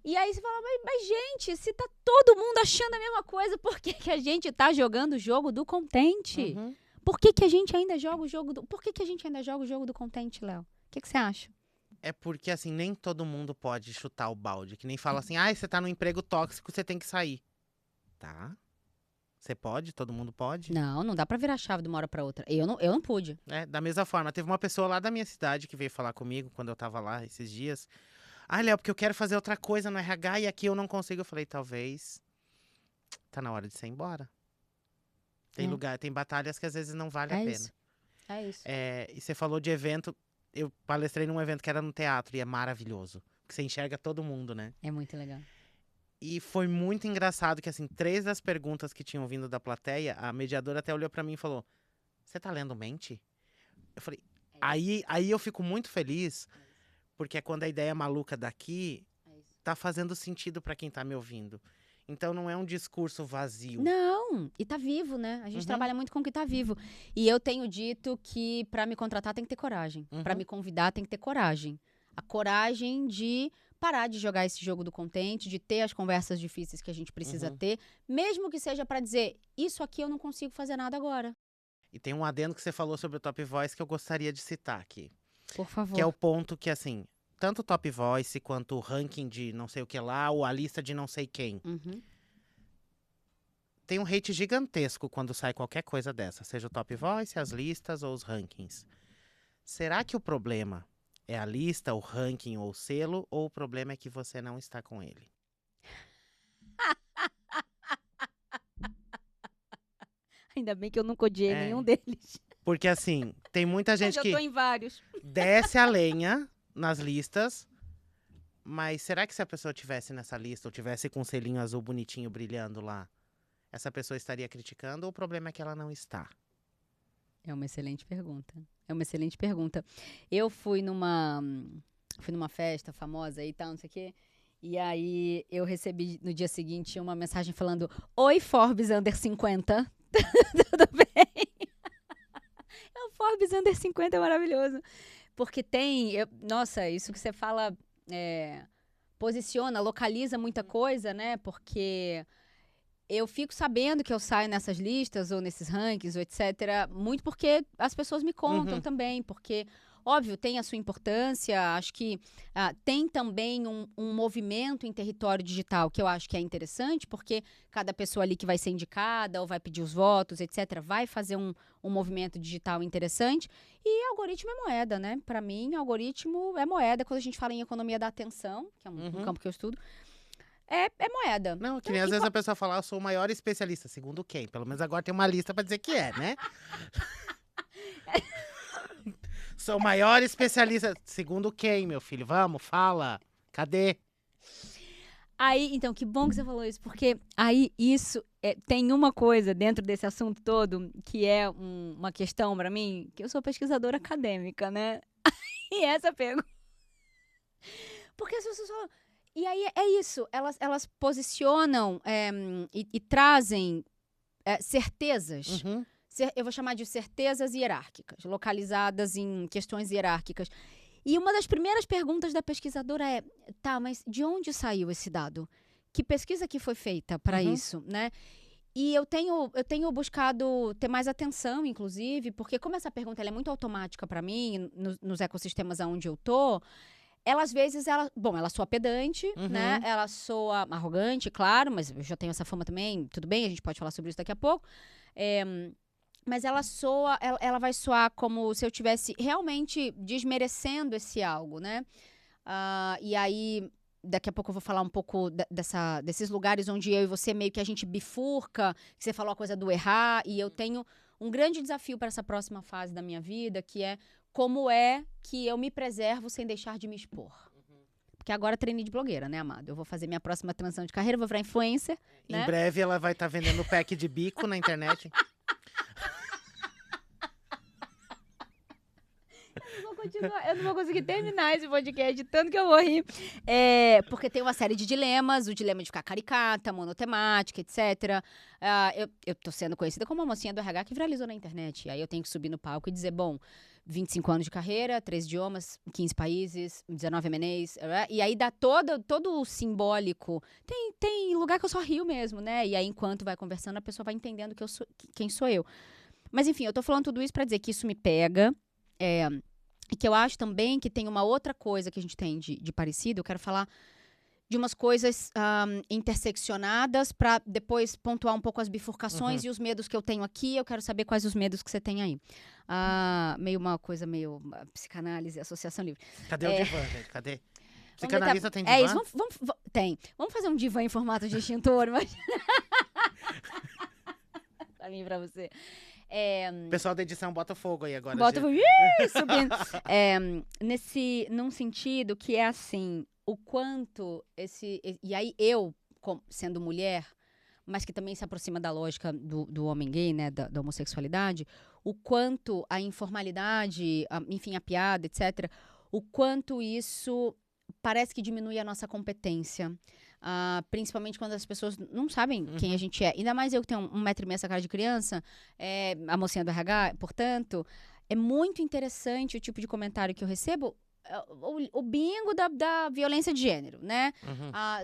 E aí você fala, mas gente, se tá todo mundo achando a mesma coisa, por que que a gente tá jogando o jogo do contente? Uhum. Por que que a gente ainda joga o jogo do... Por que que a gente ainda joga o jogo do contente, Léo? O que que você acha? É porque, assim, nem todo mundo pode chutar o balde. Que nem fala assim, você tá num emprego tóxico, você tem que sair. Tá? Você pode? Todo mundo pode? Não dá pra virar a chave de uma hora pra outra. Eu não pude. Da mesma forma, teve uma pessoa lá da minha cidade que veio falar comigo quando eu tava lá esses dias. Léo, porque eu quero fazer outra coisa no RH e aqui eu não consigo. Eu falei, talvez tá na hora de você ir embora. Tem lugar, tem batalhas que às vezes não vale a pena. Isso. É isso. E você falou de evento. Eu palestrei num evento que era no teatro e é maravilhoso. Porque você enxerga todo mundo, né? É muito legal. E foi muito engraçado que, assim, 3 das perguntas que tinham vindo da plateia, a mediadora até olhou pra mim e falou, você tá lendo mente? Eu falei, aí eu fico muito feliz, porque é quando a ideia maluca daqui tá fazendo sentido pra quem tá me ouvindo. Então não é um discurso vazio. Não, e tá vivo, né? A gente trabalha muito com o que tá vivo. E eu tenho dito que pra me contratar tem que ter coragem. Pra me convidar tem que ter coragem. A coragem de parar de jogar esse jogo do contente, de ter as conversas difíceis que a gente precisa ter, mesmo que seja pra dizer, isso aqui eu não consigo fazer nada agora. E tem um adendo que você falou sobre o Top Voice que eu gostaria de citar aqui. Por favor. Que é o ponto que, assim, tanto o Top Voice quanto o ranking de não sei o que lá, ou a lista de não sei quem. Tem um hate gigantesco quando sai qualquer coisa dessa, seja o Top Voice, as listas ou os rankings. Será que o problema é a lista, o ranking ou o selo, ou o problema é que você não está com ele? Ainda bem que eu nunca odiei nenhum deles. Porque, assim, tem muita gente que eu tô em vários. desce a lenha nas listas, mas será que se a pessoa tivesse nessa lista, ou tivesse com um selinho azul bonitinho brilhando lá, essa pessoa estaria criticando, ou o problema é que ela não está? É uma excelente pergunta. É uma excelente pergunta. Eu fui numa festa famosa e tal, não sei o quê. E aí eu recebi no dia seguinte uma mensagem falando: Oi, Forbes Under 50. Tudo bem? O Forbes Under 50 é maravilhoso. Porque nossa, isso que você fala posiciona, localiza muita coisa, né? Porque eu fico sabendo que eu saio nessas listas ou nesses rankings, ou etc. Muito porque as pessoas me contam também. Porque, óbvio, tem a sua importância. Acho que tem também um movimento em território digital que eu acho que é interessante, porque cada pessoa ali que vai ser indicada ou vai pedir os votos, etc., vai fazer um movimento digital interessante. E algoritmo é moeda, né? Para mim, algoritmo é moeda. Quando a gente fala em economia da atenção, que é um campo que eu estudo, é moeda. Não, que nem às vezes a pessoa fala, eu sou o maior especialista. Segundo quem? Pelo menos agora tem uma lista pra dizer que é, né? Sou o maior especialista. Segundo quem, meu filho? Vamos, fala. Cadê? Aí, então, que bom que você falou isso, porque aí isso tem uma coisa dentro desse assunto todo que é uma questão pra mim, que eu sou pesquisadora acadêmica, né? E essa pergunta. Porque as pessoas falam. E aí é isso, elas posicionam e trazem certezas. Eu vou chamar de certezas hierárquicas, localizadas em questões hierárquicas. E uma das primeiras perguntas da pesquisadora é, tá, mas de onde saiu esse dado? Que pesquisa que foi feita para isso, né? E eu tenho buscado ter mais atenção, inclusive, porque como essa pergunta ela é muito automática para mim, nos ecossistemas onde eu tô, ela, às vezes, ela soa pedante, né? Ela soa arrogante, claro, mas eu já tenho essa fama também. Tudo bem, a gente pode falar sobre isso daqui a pouco. Mas ela vai soar como se eu estivesse realmente desmerecendo esse algo, né? E aí, daqui a pouco eu vou falar um pouco desses lugares onde eu e você meio que a gente bifurca, que você falou a coisa do errar, e eu tenho um grande desafio para essa próxima fase da minha vida, que é como é que eu me preservo sem deixar de me expor. Porque agora treinei de blogueira, né, amado? Eu vou fazer minha próxima transição de carreira, vou virar influencer. Em breve ela vai estar vendendo pack de bico na internet. Eu não vou conseguir terminar esse podcast de tanto que eu vou rir. Porque tem uma série de dilemas, o dilema de ficar caricata, monotemática, etc. Eu tô sendo conhecida como uma mocinha do RH que viralizou na internet. Aí eu tenho que subir no palco e dizer, bom, 25 anos de carreira, 3 idiomas, 15 países, 19 MNEs, e aí dá todo o simbólico. Tem lugar que eu só rio mesmo, né? E aí, enquanto vai conversando, a pessoa vai entendendo quem sou eu. Mas, enfim, eu tô falando tudo isso pra dizer que isso me pega. E que eu acho também que tem uma outra coisa que a gente tem de parecido. Eu quero falar de umas coisas interseccionadas para depois pontuar um pouco as bifurcações e os medos que eu tenho aqui. Eu quero saber quais os medos que você tem aí. Meio uma coisa meio psicanálise, associação livre. Cadê o divã, gente? Cadê? Psicanalista tem divã? É isso, tem. Vamos fazer um divã em formato de extintor, mas... pra mim e pra você. O pessoal da edição bota fogo aí agora. Bota fogo, subindo. Num sentido que é assim, o quanto e aí eu, sendo mulher, mas que também se aproxima da lógica do homem gay, né, da homossexualidade, o quanto a informalidade, enfim, a piada, etc., o quanto isso parece que diminui a nossa competência. Principalmente quando as pessoas não sabem quem a gente é. Ainda mais eu que tenho 1,5 m essa cara de criança, a mocinha do RH, portanto, é muito interessante o tipo de comentário que eu recebo. O bingo da violência de gênero, né?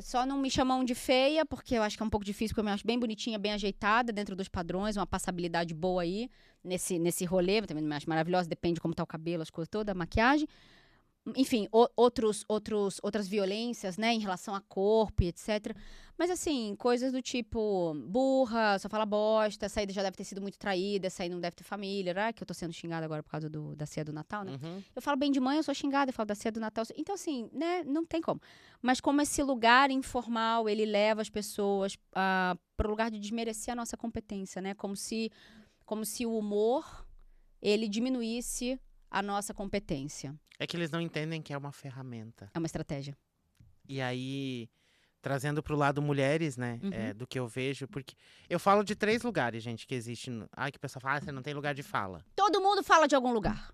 Só não me chamam de feia, porque eu acho que é um pouco difícil, porque eu me acho bem bonitinha, bem ajeitada, dentro dos padrões, uma passabilidade boa aí, nesse rolê. Eu também me acho maravilhosa, depende de como tá o cabelo, as coisas todas, a maquiagem. Enfim, outras violências, né, em relação a corpo e etc. Mas, assim, coisas do tipo burra, só fala bosta, essa aí já deve ter sido muito traída, essa aí não deve ter família, né? Que eu tô sendo xingada agora por causa da ceia do Natal, né? Eu falo bem de mãe, eu sou xingada, eu falo da ceia do Natal. Então, assim, né, não tem como. Mas como esse lugar informal, ele leva as pessoas para o lugar de desmerecer a nossa competência, né? Como se o humor, ele diminuísse a nossa competência. É que eles não entendem que é uma ferramenta. É uma estratégia. E aí, trazendo pro lado mulheres, né, do que eu vejo, porque eu falo de 3 lugares, gente, que existem. Que o pessoal fala, você não tem lugar de fala. Todo mundo fala de algum lugar.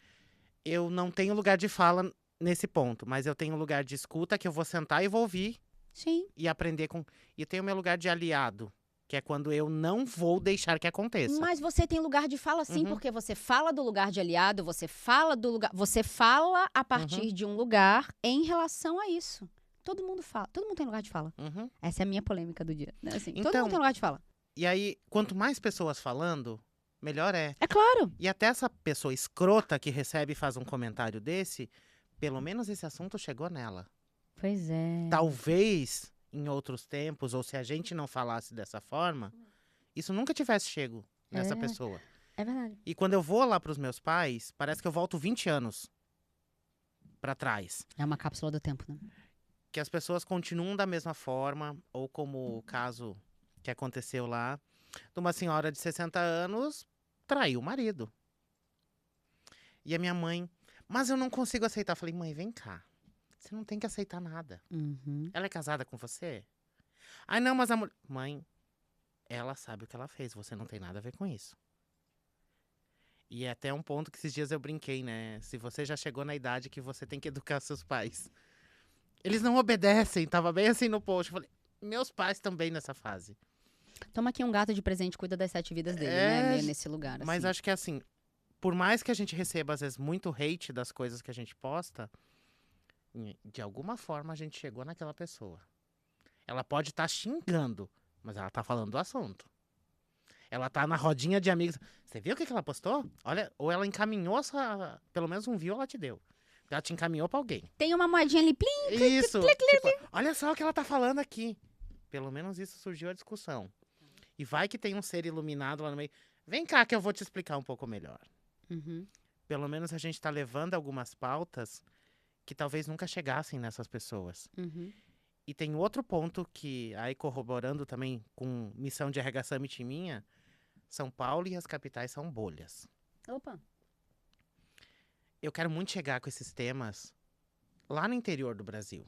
Eu não tenho lugar de fala nesse ponto, mas eu tenho lugar de escuta que eu vou sentar e vou ouvir. Sim. E aprender com... E eu tenho meu lugar de aliado, que é quando eu não vou deixar que aconteça. Mas você tem lugar de fala sim, porque você fala do lugar de aliado, você fala a partir de um lugar em relação a isso. Todo mundo fala, todo mundo tem lugar de fala. Essa é a minha polêmica do dia, né? Assim, todo mundo tem lugar de fala. E aí, quanto mais pessoas falando, melhor é. É claro. E até essa pessoa escrota que recebe e faz um comentário desse, pelo menos esse assunto chegou nela. Pois é. Talvez em outros tempos, ou se a gente não falasse dessa forma, isso nunca tivesse chego nessa pessoa. É verdade. E quando eu vou lá pros meus pais, parece que eu volto 20 anos pra trás. É uma cápsula do tempo, né? Que as pessoas continuam da mesma forma, ou como o caso que aconteceu lá, de uma senhora de 60 anos traiu o marido. E a minha mãe, mas eu não consigo aceitar. Eu falei, mãe, vem cá. Você não tem que aceitar nada. Ela é casada com você? Ai, não, mas a mulher... Mãe, ela sabe o que ela fez. Você não tem nada a ver com isso. E é até um ponto que esses dias eu brinquei, né? Se você já chegou na idade que você tem que educar seus pais. Eles não obedecem. Tava bem assim no post. Eu falei, meus pais também nessa fase. Toma aqui um gato de presente, cuida das 7 vidas dele, né? Meio nesse lugar, Mas assim. acho que assim, por mais que a gente receba, às vezes, muito hate das coisas que a gente posta, de alguma forma a gente chegou naquela pessoa. Ela pode estar xingando, mas ela tá falando do assunto. Ela tá na rodinha de amigos. Você viu o que ela postou? Olha, ou ela encaminhou pelo menos um view ela te deu. Ela te encaminhou pra alguém. Tem uma moedinha ali, plim, Isso. Tipo, olha só o que ela tá falando aqui. Pelo menos isso surgiu a discussão. E vai que tem um ser iluminado lá no meio. Vem cá que eu vou te explicar um pouco melhor. Pelo menos a gente tá levando algumas pautas que talvez nunca chegassem nessas pessoas. E tem outro ponto que, aí corroborando também com missão de RH Summit minha, São Paulo e as capitais são bolhas. Opa. Eu quero muito chegar com esses temas lá no interior do Brasil.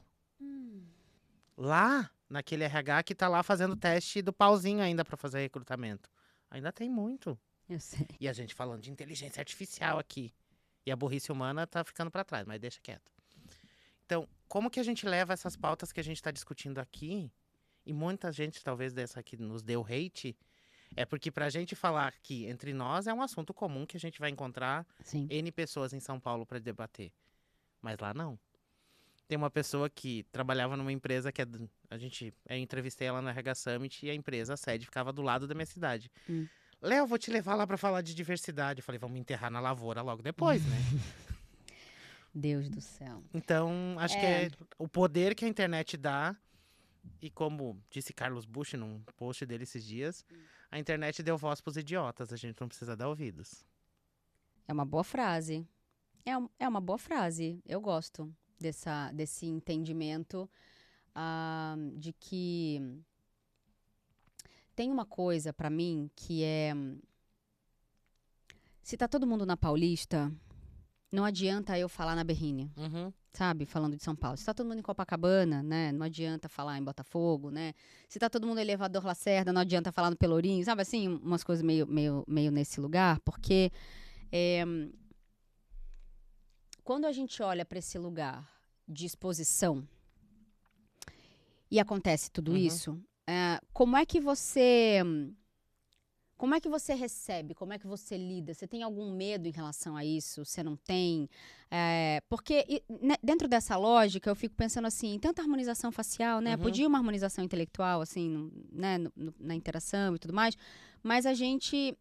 Lá, naquele RH que tá lá fazendo teste do pauzinho ainda para fazer recrutamento. Ainda tem muito. Eu sei. E a gente falando de inteligência artificial aqui. E a burrice humana tá ficando para trás, mas deixa quieto. Então, como que a gente leva essas pautas que a gente está discutindo aqui, e muita gente talvez dessa que nos deu hate, é porque pra gente falar aqui entre nós é um assunto comum que a gente vai encontrar Sim. N pessoas em São Paulo para debater. Mas lá não. Tem uma pessoa que trabalhava numa empresa que eu entrevistei ela no RH Summit e a empresa, a sede, ficava do lado da minha cidade. Léo, vou te levar lá para falar de diversidade. Eu falei, vamos enterrar na lavoura logo depois, né? Deus do céu. Então, acho que é o poder que a internet dá. E como disse Carlos Bush num post dele esses dias, a internet deu voz pros idiotas, a gente não precisa dar ouvidos. É uma boa frase. É uma boa frase. Eu gosto desse entendimento de que tem uma coisa pra mim que é... Se tá todo mundo na Paulista, não adianta eu falar na Berrini. Sabe, falando de São Paulo. Se tá todo mundo em Copacabana, né, não adianta falar em Botafogo, né? Se tá todo mundo em Elevador Lacerda, não adianta falar no Pelourinho, sabe assim, umas coisas meio nesse lugar, porque quando a gente olha para esse lugar de exposição e acontece tudo isso, como é que você recebe? Como é que você lida? Você tem algum medo em relação a isso? Você não tem? Porque dentro dessa lógica, eu fico pensando assim, tanta harmonização facial, né? Podia uma harmonização intelectual, assim, né? Na interação e tudo mais, mas a gente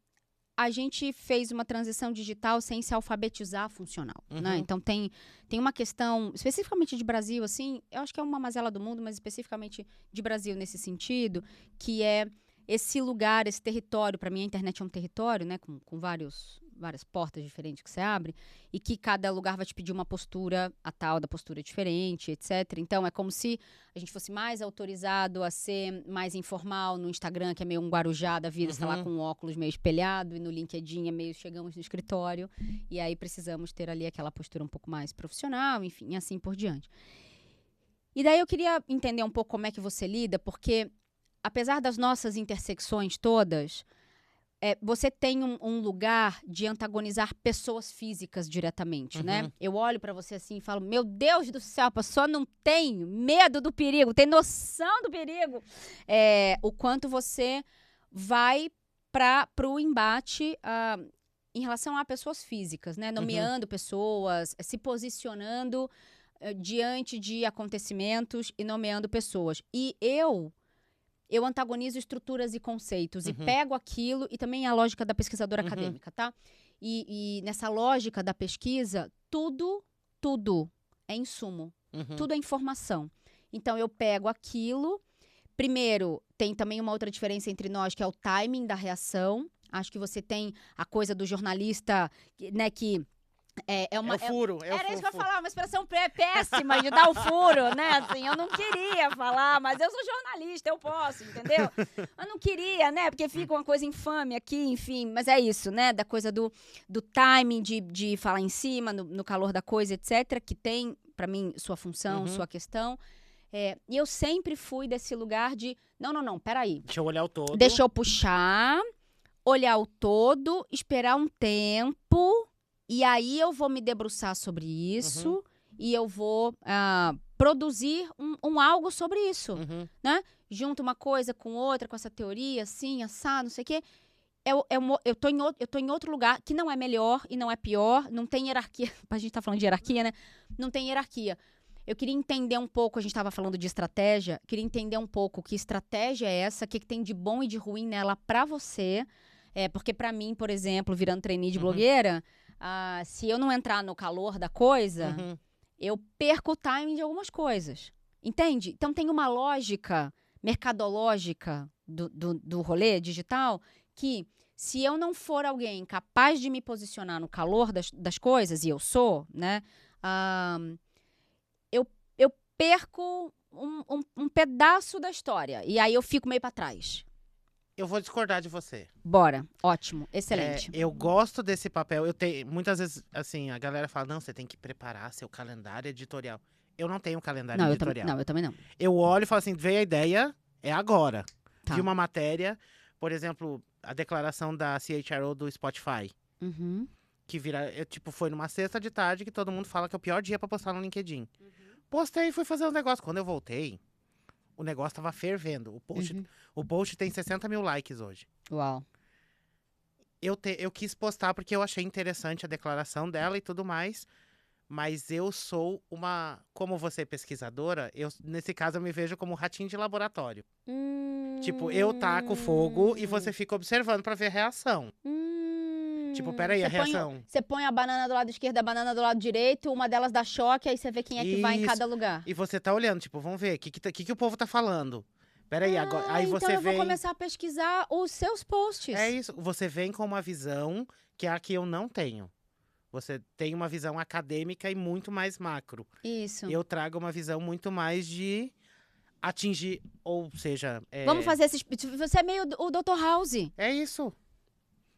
fez uma transição digital sem se alfabetizar funcional, né? Então tem uma questão, especificamente de Brasil, assim, eu acho que é uma mazela do mundo, mas especificamente de Brasil nesse sentido, que é esse lugar, esse território. Para mim a internet é um território, né, com várias portas diferentes que você abre, e que cada lugar vai te pedir uma postura, a tal da postura diferente, etc. Então é como se a gente fosse mais autorizado a ser mais informal no Instagram, que é meio um Guarujá da vida, está lá com um óculos meio espelhado, e no LinkedIn é meio chegamos no escritório, e aí precisamos ter ali aquela postura um pouco mais profissional, enfim, e assim por diante. E daí eu queria entender um pouco como é que você lida, porque apesar das nossas intersecções todas, você tem um lugar de antagonizar pessoas físicas diretamente, né? Eu olho pra você assim e falo, meu Deus do céu, a pessoa não tem medo do perigo, tem noção do perigo. O quanto você vai pro embate em relação a pessoas físicas, né? Nomeando pessoas, se posicionando diante de acontecimentos e nomeando pessoas. E eu antagonizo estruturas e conceitos e pego aquilo, e também a lógica da pesquisadora acadêmica, tá? E nessa lógica da pesquisa, tudo é insumo, tudo é informação. Então eu pego aquilo, primeiro, tem também uma outra diferença entre nós, que é o timing da reação. Acho que você tem a coisa do jornalista, né, que... É o furo. Era isso que eu ia falar, uma expressão péssima de dar o furo, né? Assim, eu não queria falar, mas eu sou jornalista, eu posso, entendeu? Eu não queria, né? Porque fica uma coisa infame aqui, enfim. Mas é isso, né? Da coisa do timing, de falar em cima, no calor da coisa, etc. Que tem, pra mim, sua função, sua questão. E eu sempre fui desse lugar de... Não, peraí. Deixa eu olhar o todo. Deixa eu puxar, olhar o todo, esperar um tempo... E aí eu vou me debruçar sobre isso e eu vou produzir um algo sobre isso, né? Junto uma coisa com outra, com essa teoria, assim, assado, não sei o quê. Eu tô em outro lugar que não é melhor e não é pior, não tem hierarquia. A gente tá falando de hierarquia, né? Não tem hierarquia. Eu queria entender um pouco, a gente estava falando de estratégia, queria entender um pouco que estratégia é essa, o que tem de bom e de ruim nela pra você. Porque pra mim, por exemplo, virando trainee de blogueira... se eu não entrar no calor da coisa, eu perco o timing de algumas coisas. Entende? Então tem uma lógica mercadológica do rolê digital que, se eu não for alguém capaz de me posicionar no calor das coisas, e eu sou, né? Eu perco um pedaço da história. E aí eu fico meio pra trás. Eu vou discordar de você. Bora. Ótimo. Excelente. Eu gosto desse papel. Muitas vezes, assim, a galera fala, não, você tem que preparar seu calendário editorial. Eu não tenho calendário editorial. Eu também não. Eu olho e falo assim, veio a ideia, é agora. Tá. Vi uma matéria, por exemplo, a declaração da CHRO do Spotify. que vira, tipo, foi numa sexta de tarde que todo mundo fala que é o pior dia pra postar no LinkedIn. Postei e fui fazer um negócio. Quando eu voltei, o negócio tava fervendo. O post tem 60 mil likes hoje. Uau. Eu quis postar porque eu achei interessante a declaração dela e tudo mais. Mas eu sou como você é pesquisadora, nesse caso eu me vejo como ratinho de laboratório. Tipo, eu taco fogo e você fica observando pra ver a reação. Tipo, peraí, a reação. Você põe a banana do lado esquerdo, a banana do lado direito, uma delas dá choque, aí você vê quem é que vai em cada lugar. E você tá olhando, tipo, vamos ver, o que o povo tá falando? Peraí, agora. Aí você então eu vem. vou começar a pesquisar os seus posts. É isso, você vem com uma visão que é a que eu não tenho. Você tem uma visão acadêmica e muito mais macro. Isso. Eu trago uma visão muito mais de atingir, ou seja... Vamos fazer esses... Você é meio o Dr. House. É isso.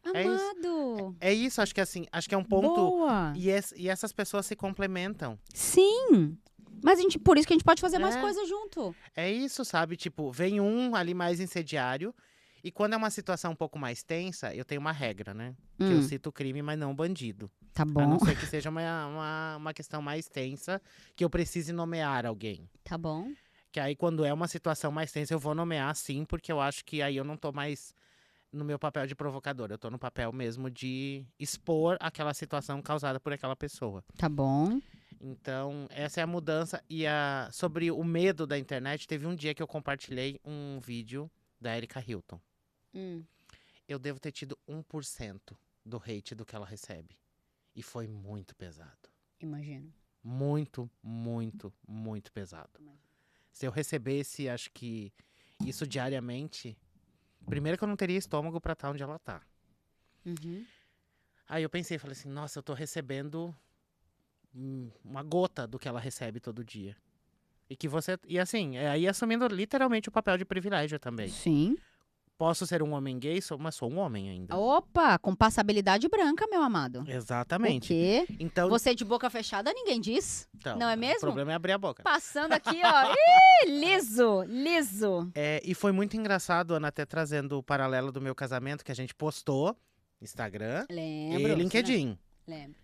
Amado. É isso, acho que é um ponto... Boa. E essas pessoas se complementam. Sim. Mas por isso que a gente pode fazer mais É. coisas junto. É isso, sabe? Tipo, vem um ali mais incendiário, e quando é uma situação um pouco mais tensa, eu tenho uma regra, né? Que eu cito crime, mas não bandido. Tá A bom. não ser que seja uma questão mais tensa, que eu precise nomear alguém. Tá bom. Que aí, quando é uma situação mais tensa, eu vou nomear sim, porque eu acho que aí eu não tô mais no meu papel de provocador. Eu tô no papel mesmo de expor aquela situação causada por aquela pessoa. Tá bom. Então, essa é a mudança. E sobre o medo da internet, teve um dia que eu compartilhei um vídeo da Erika Hilton. Eu devo ter tido 1% do hate do que ela recebe. E foi muito pesado. Imagino. Muito, muito, muito pesado. Se eu recebesse, acho que isso diariamente... Primeiro que eu não teria estômago pra estar onde ela tá. Aí eu pensei, falei assim, nossa, eu tô recebendo uma gota do que ela recebe todo dia. E assim, aí assumindo literalmente o papel de privilégio também. Sim. Posso ser um homem gay, mas sou um homem ainda. Opa, com passabilidade branca, meu amado. Exatamente. O quê? Então, Você de boca fechada, ninguém diz. então, não é mesmo? O problema é abrir a boca. Passando aqui, ó. Ih, liso, liso. E foi muito engraçado, Ana, até trazendo o paralelo do meu casamento, que a gente postou no Instagram Lembro. e LinkedIn. Lembro.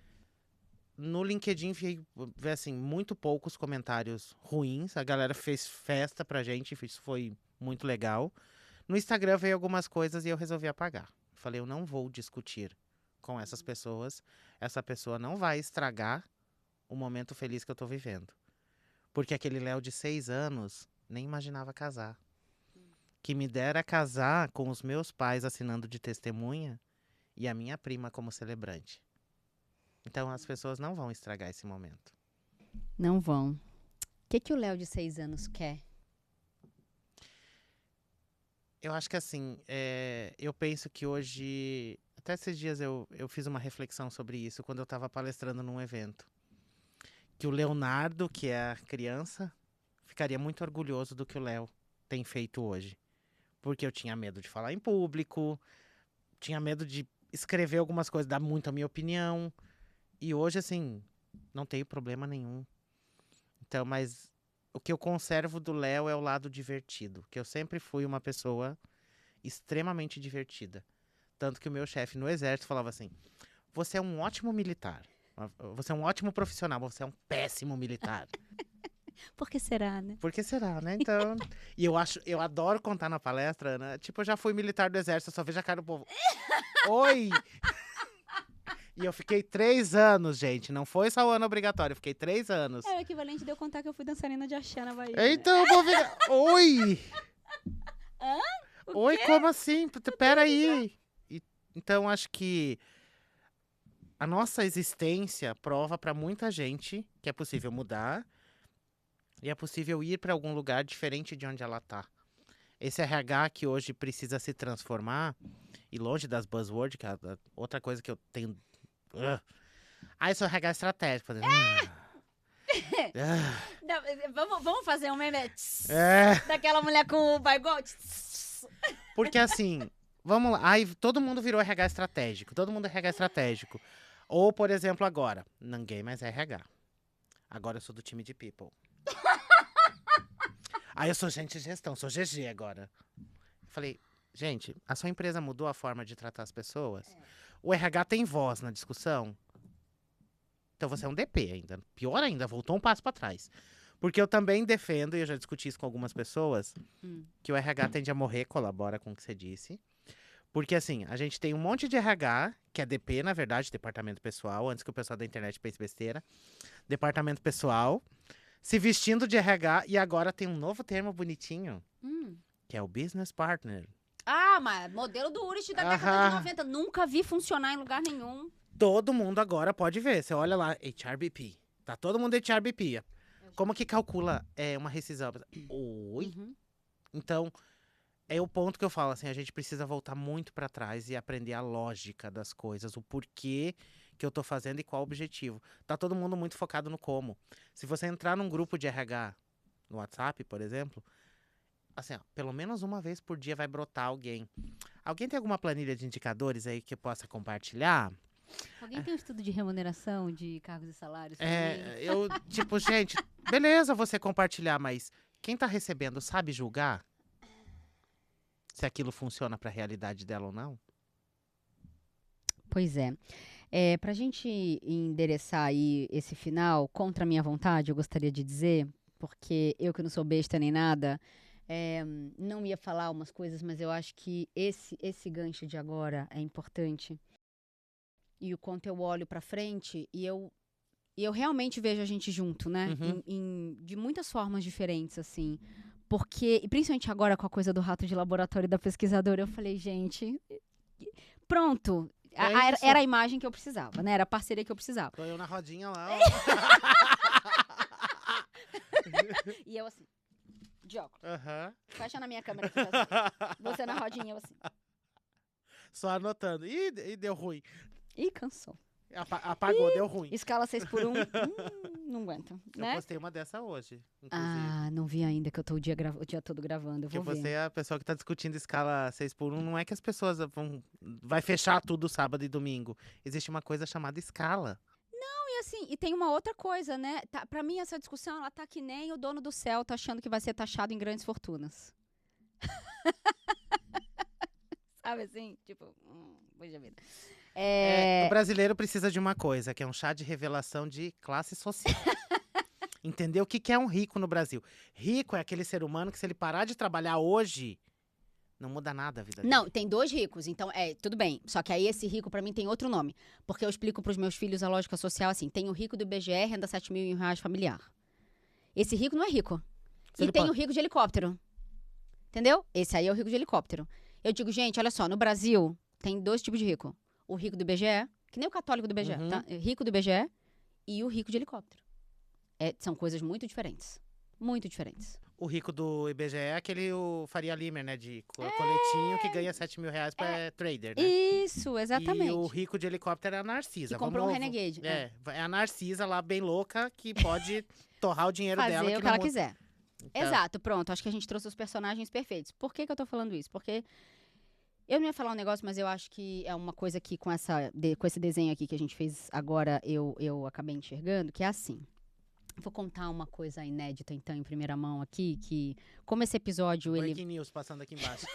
No LinkedIn, vi assim, muito poucos comentários ruins. A galera fez festa pra gente, isso foi muito legal. No Instagram veio algumas coisas e eu resolvi apagar. Falei, eu não vou discutir com essas pessoas. Essa pessoa não vai estragar o momento feliz que eu tô vivendo. Porque aquele Léo de 6 anos nem imaginava casar. Que me dera casar com os meus pais assinando de testemunha e a minha prima como celebrante. Então as pessoas não vão estragar esse momento. Não vão. O que o Léo de 6 anos quer? Eu acho que assim, eu penso que hoje... Até esses dias eu fiz uma reflexão sobre isso quando eu estava palestrando num evento. Que o Leonardo, que é a criança, ficaria muito orgulhoso do que o Léo tem feito hoje. Porque eu tinha medo de falar em público, tinha medo de escrever algumas coisas, dar muito a minha opinião. E hoje, assim, não tenho problema nenhum. Então, mas o que eu conservo do Léo é o lado divertido. Que eu sempre fui uma pessoa extremamente divertida. Tanto que o meu chefe no exército falava assim, você é um ótimo militar. Você é um ótimo profissional, mas você é um péssimo militar. Por que será, né? Por que será, né? Então... E eu adoro contar na palestra, né? Tipo, eu já fui militar do exército, eu só vejo a cara do povo. Oi! E eu fiquei 3 anos, gente. Não foi só o ano obrigatório, eu fiquei 3 anos. É o equivalente de eu contar que eu fui dançarina de axé na Bahia. Então, vou ver. Oi! Hã? Oi, como assim? Peraí. Então, acho que a nossa existência prova pra muita gente que é possível mudar e é possível ir pra algum lugar diferente de onde ela tá. Esse RH que hoje precisa se transformar, e longe das buzzwords, que é outra coisa que eu tenho... eu sou RH estratégico. Vamos fazer um meme É. daquela mulher com o baigol? Porque assim, vamos lá. Aí todo mundo virou RH estratégico. Todo mundo é RH estratégico. Ou, por exemplo, agora, ninguém mais é RH. Agora eu sou do time de people. Aí eu sou gente de gestão, sou GG agora. Falei, gente, a sua empresa mudou a forma de tratar as pessoas? O RH tem voz na discussão? Então você é um DP ainda. Pior ainda, voltou um passo para trás. Porque eu também defendo, e eu já discuti isso com algumas pessoas, que o RH tende a morrer, colabora com o que você disse. Porque assim, a gente tem um monte de RH, que é DP, na verdade, departamento pessoal, antes que o pessoal da internet pense besteira. Departamento pessoal, se vestindo de RH, e agora tem um novo termo bonitinho, que é o business partner. Ah, mas modelo do Urich da década de 90. Nunca vi funcionar em lugar nenhum. Todo mundo agora pode ver. Você olha lá, HRBP. Tá todo mundo HRBP. Como que calcula uma rescisão? Oi? Então, é o ponto que eu falo, assim, a gente precisa voltar muito para trás e aprender a lógica das coisas, o porquê que eu tô fazendo e qual o objetivo. Tá todo mundo muito focado no como. Se você entrar num grupo de RH no WhatsApp, por exemplo, assim, ó, pelo menos uma vez por dia vai brotar alguém. Alguém tem alguma planilha de indicadores aí que possa compartilhar? Alguém tem um estudo de remuneração de cargos e salários? Tipo, gente, beleza você compartilhar, mas quem tá recebendo sabe julgar se aquilo funciona pra realidade dela ou não? Pois é. Pra gente endereçar aí esse final, contra a minha vontade, eu gostaria de dizer, porque eu que não sou besta nem nada, não ia falar umas coisas, mas eu acho que esse gancho de agora é importante. E o quanto eu olho pra frente e eu realmente vejo a gente junto, né? De muitas formas diferentes, assim. Porque, e principalmente agora com a coisa do rato de laboratório da pesquisadora, eu falei, gente, pronto. Era a imagem que eu precisava, né? Era a parceria que eu precisava. Tô eu na rodinha lá. E eu assim, de óculos. Fecha na minha câmera aqui. Você na rodinha, eu assim. Só anotando. Ih, deu ruim. Ih, cansou. Apagou, deu ruim. Escala 6x1, não aguenta, né? Eu postei uma dessa hoje, inclusive. Ah, não vi ainda, que eu tô o dia todo gravando, eu vou ver. Porque você é a pessoa que tá discutindo escala 6x1, não é que as pessoas vai fechar tudo sábado e domingo. Existe uma coisa chamada escala. Não, e assim, e tem uma outra coisa, né? Pra mim, essa discussão, ela tá que nem o dono do céu tá achando que vai ser taxado em grandes fortunas. Sabe assim? Tipo, poxa vida. O brasileiro precisa de uma coisa, que é um chá de revelação de classe social. Entendeu? O que é um rico no Brasil? Rico é aquele ser humano que, se ele parar de trabalhar hoje, não muda nada a vida dele. Não, tem 2 ricos, então tudo bem. Só que aí esse rico, pra mim, tem outro nome. Porque eu explico pros meus filhos a lógica social assim. Tem o rico do IBGE, renda R$7.000 familiar. Esse rico não é rico. E tem o rico de helicóptero. Entendeu? Esse aí é o rico de helicóptero. Eu digo, gente, olha só, no Brasil tem 2 tipos de rico. O rico do IBGE, que nem o católico do IBGE, tá? Rico do IBGE e o rico de helicóptero. São coisas muito diferentes. Muito diferentes. O rico do IBGE é aquele o Faria Limer, né? De coletinho que ganha R$7.000 pra trader, né? Isso, exatamente. E o rico de helicóptero é a Narcisa. Que comprou um Renegade. É a Narcisa lá, bem louca, que pode torrar o dinheiro dela. Fazer o que ela quiser. Então... Exato, pronto. Acho que a gente trouxe os personagens perfeitos. Por que eu tô falando isso? Porque eu não ia falar um negócio, mas eu acho que é uma coisa que com esse desenho aqui que a gente fez agora, eu acabei enxergando, que é assim. Vou contar uma coisa inédita, então, em primeira mão aqui, que como esse episódio, Breaking news passando aqui embaixo.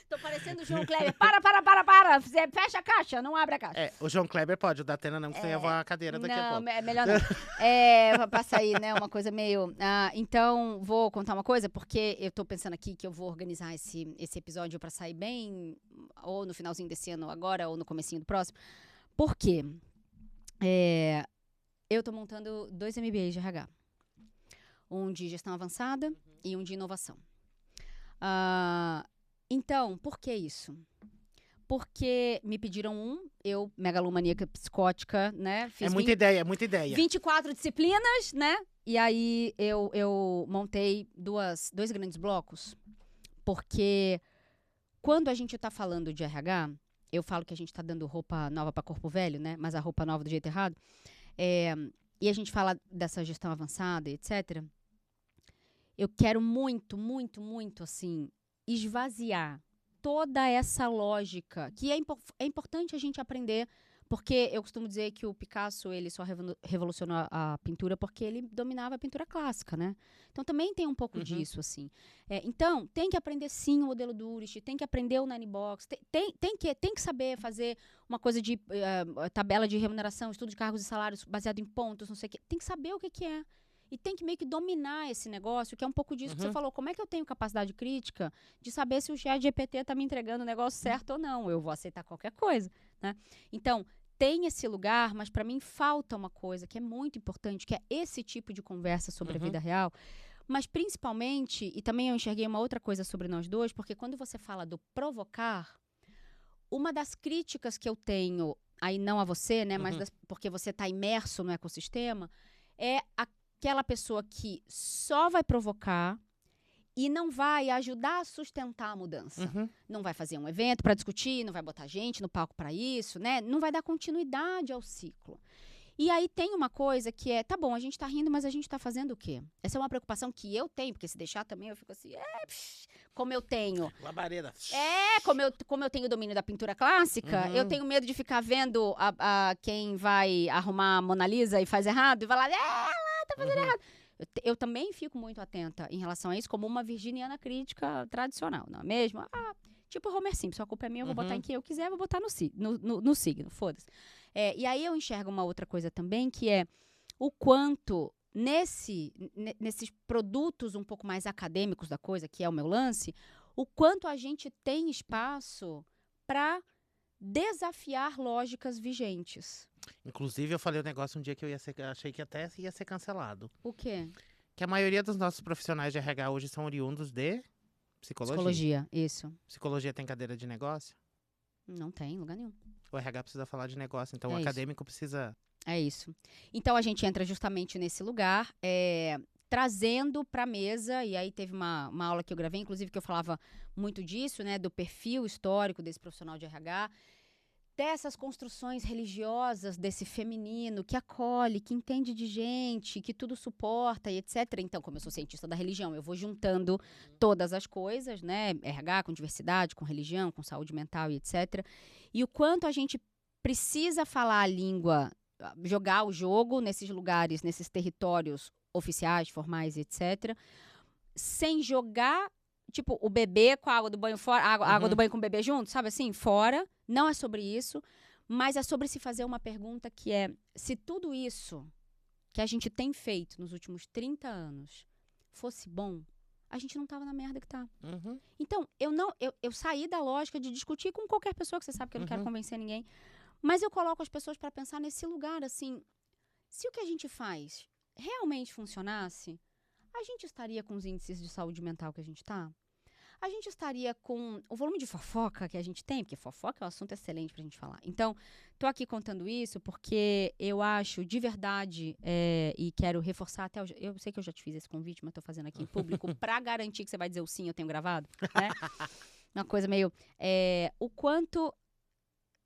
Tô parecendo o João Kleber. Para! Fecha a caixa, não abre a caixa. O João Kleber pode, o Datena não, que você ia voar a cadeira daqui a pouco. Não, é melhor não. Passa aí, né, uma coisa meio... então, vou contar uma coisa, porque eu tô pensando aqui que eu vou organizar esse episódio pra sair bem, ou no finalzinho desse ano agora, ou no comecinho do próximo. Por quê? Eu tô montando 2 MBAs de RH. Um de gestão avançada e um de inovação. Então, por que isso? Porque me pediram eu, megalomaníaca psicótica, né? Fiz muita ideia. 24 disciplinas, né? E aí eu montei dois grandes blocos. Porque quando a gente tá falando de RH, eu falo que a gente tá dando roupa nova para corpo velho, né? Mas a roupa nova do jeito errado. E a gente fala dessa gestão avançada, etc. Eu quero muito, muito, muito, assim, esvaziar toda essa lógica, que é importante a gente aprender, porque eu costumo dizer que o Picasso, ele só revolucionou a pintura porque ele dominava a pintura clássica, né? Então, também tem um pouco disso, assim. Então, tem que aprender, sim, o modelo do Urich, tem que aprender o Nine Box, tem que saber fazer uma coisa de tabela de remuneração, estudo de cargos e salários baseado em pontos, não sei o quê. Tem que saber o que é. E tem que meio que dominar esse negócio, que é um pouco disso que você falou. Como é que eu tenho capacidade crítica de saber se o ChatGPT está me entregando o negócio certo ou não? Eu vou aceitar qualquer coisa, né? Então, tem esse lugar, mas para mim falta uma coisa que é muito importante, que é esse tipo de conversa sobre a vida real. Mas principalmente, e também eu enxerguei uma outra coisa sobre nós dois, porque quando você fala do provocar, uma das críticas que eu tenho, aí não a você, né, mas porque você está imerso no ecossistema, é aquela pessoa que só vai provocar e não vai ajudar a sustentar a mudança. Não vai fazer um evento para discutir, não vai botar gente no palco para isso, né? Não vai dar continuidade ao ciclo. E aí tem uma coisa que é, tá bom, a gente tá rindo, mas a gente tá fazendo o quê? Essa é uma preocupação que eu tenho, porque se deixar também eu fico assim, como eu tenho... Labareda. Como eu tenho domínio da pintura clássica, eu tenho medo de ficar vendo quem vai arrumar a Mona Lisa e faz errado, e vai lá, ela tá fazendo errado. Eu também fico muito atenta em relação a isso, como uma virginiana crítica tradicional, não é mesmo? Tipo Homer Simpson, a culpa é minha, eu vou botar em quem eu quiser, vou botar no signo, foda-se. E aí eu enxergo uma outra coisa também, que é o quanto nesses produtos um pouco mais acadêmicos da coisa, que é o meu lance, o quanto a gente tem espaço para desafiar lógicas vigentes. Inclusive, eu falei um negócio um dia que achei que até ia ser cancelado. O quê? Que a maioria dos nossos profissionais de RH hoje são oriundos de psicologia. Psicologia, isso. Psicologia tem cadeira de negócio? Não tem, em lugar nenhum. O RH precisa falar de negócio, então o isso. acadêmico precisa... É isso. Então, a gente entra justamente nesse lugar, trazendo para a mesa, e aí teve uma aula que eu gravei, inclusive, que eu falava muito disso, né, do perfil histórico desse profissional de RH, dessas construções religiosas desse feminino que acolhe, que entende de gente, que tudo suporta e etc. Então, como eu sou cientista da religião, eu vou juntando todas as coisas, né? RH com diversidade, com religião, com saúde mental e etc. E o quanto a gente precisa falar a língua, jogar o jogo nesses lugares, nesses territórios oficiais, formais e etc. Sem jogar... Tipo, o bebê com a água do banho fora, água do banho com o bebê junto, sabe assim? Fora. Não é sobre isso, mas é sobre se fazer uma pergunta que é: se tudo isso que a gente tem feito nos últimos 30 anos fosse bom, a gente não tava na merda que tá. Então, eu saí da lógica de discutir com qualquer pessoa, que você sabe que eu não quero convencer ninguém, mas eu coloco as pessoas para pensar nesse lugar, assim, se o que a gente faz realmente funcionasse, a gente estaria com os índices de saúde mental que a gente tá? A gente estaria com o volume de fofoca que a gente tem, porque fofoca é um assunto excelente pra gente falar. Então, tô aqui contando isso porque eu acho de verdade, e quero reforçar até... Eu sei que eu já te fiz esse convite, mas tô fazendo aqui em público pra garantir que você vai dizer o sim, eu tenho gravado, né? Uma coisa meio... o quanto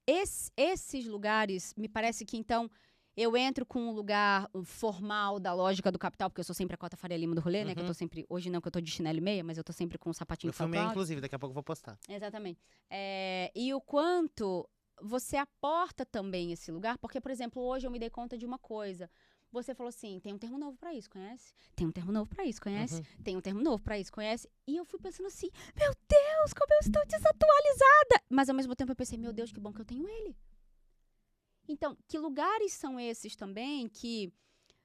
esses lugares, me parece que, então... Eu entro com um lugar formal da lógica do capital, porque eu sou sempre a Cota Faria Lima do rolê, né? Que eu tô sempre... Hoje não, que eu tô de chinelo e meia, mas eu tô sempre com um sapatinho Eu filmei, inclusive, daqui a pouco eu vou postar. Exatamente. E o quanto você aporta também esse lugar, porque, por exemplo, hoje eu me dei conta de uma coisa. Você falou assim, tem um termo novo pra isso, conhece? Tem um termo novo pra isso, conhece? Tem um termo novo pra isso, conhece? E eu fui pensando assim, meu Deus, como eu estou desatualizada! Mas, ao mesmo tempo, eu pensei, meu Deus, que bom que eu tenho ele. Então, que lugares são esses também que,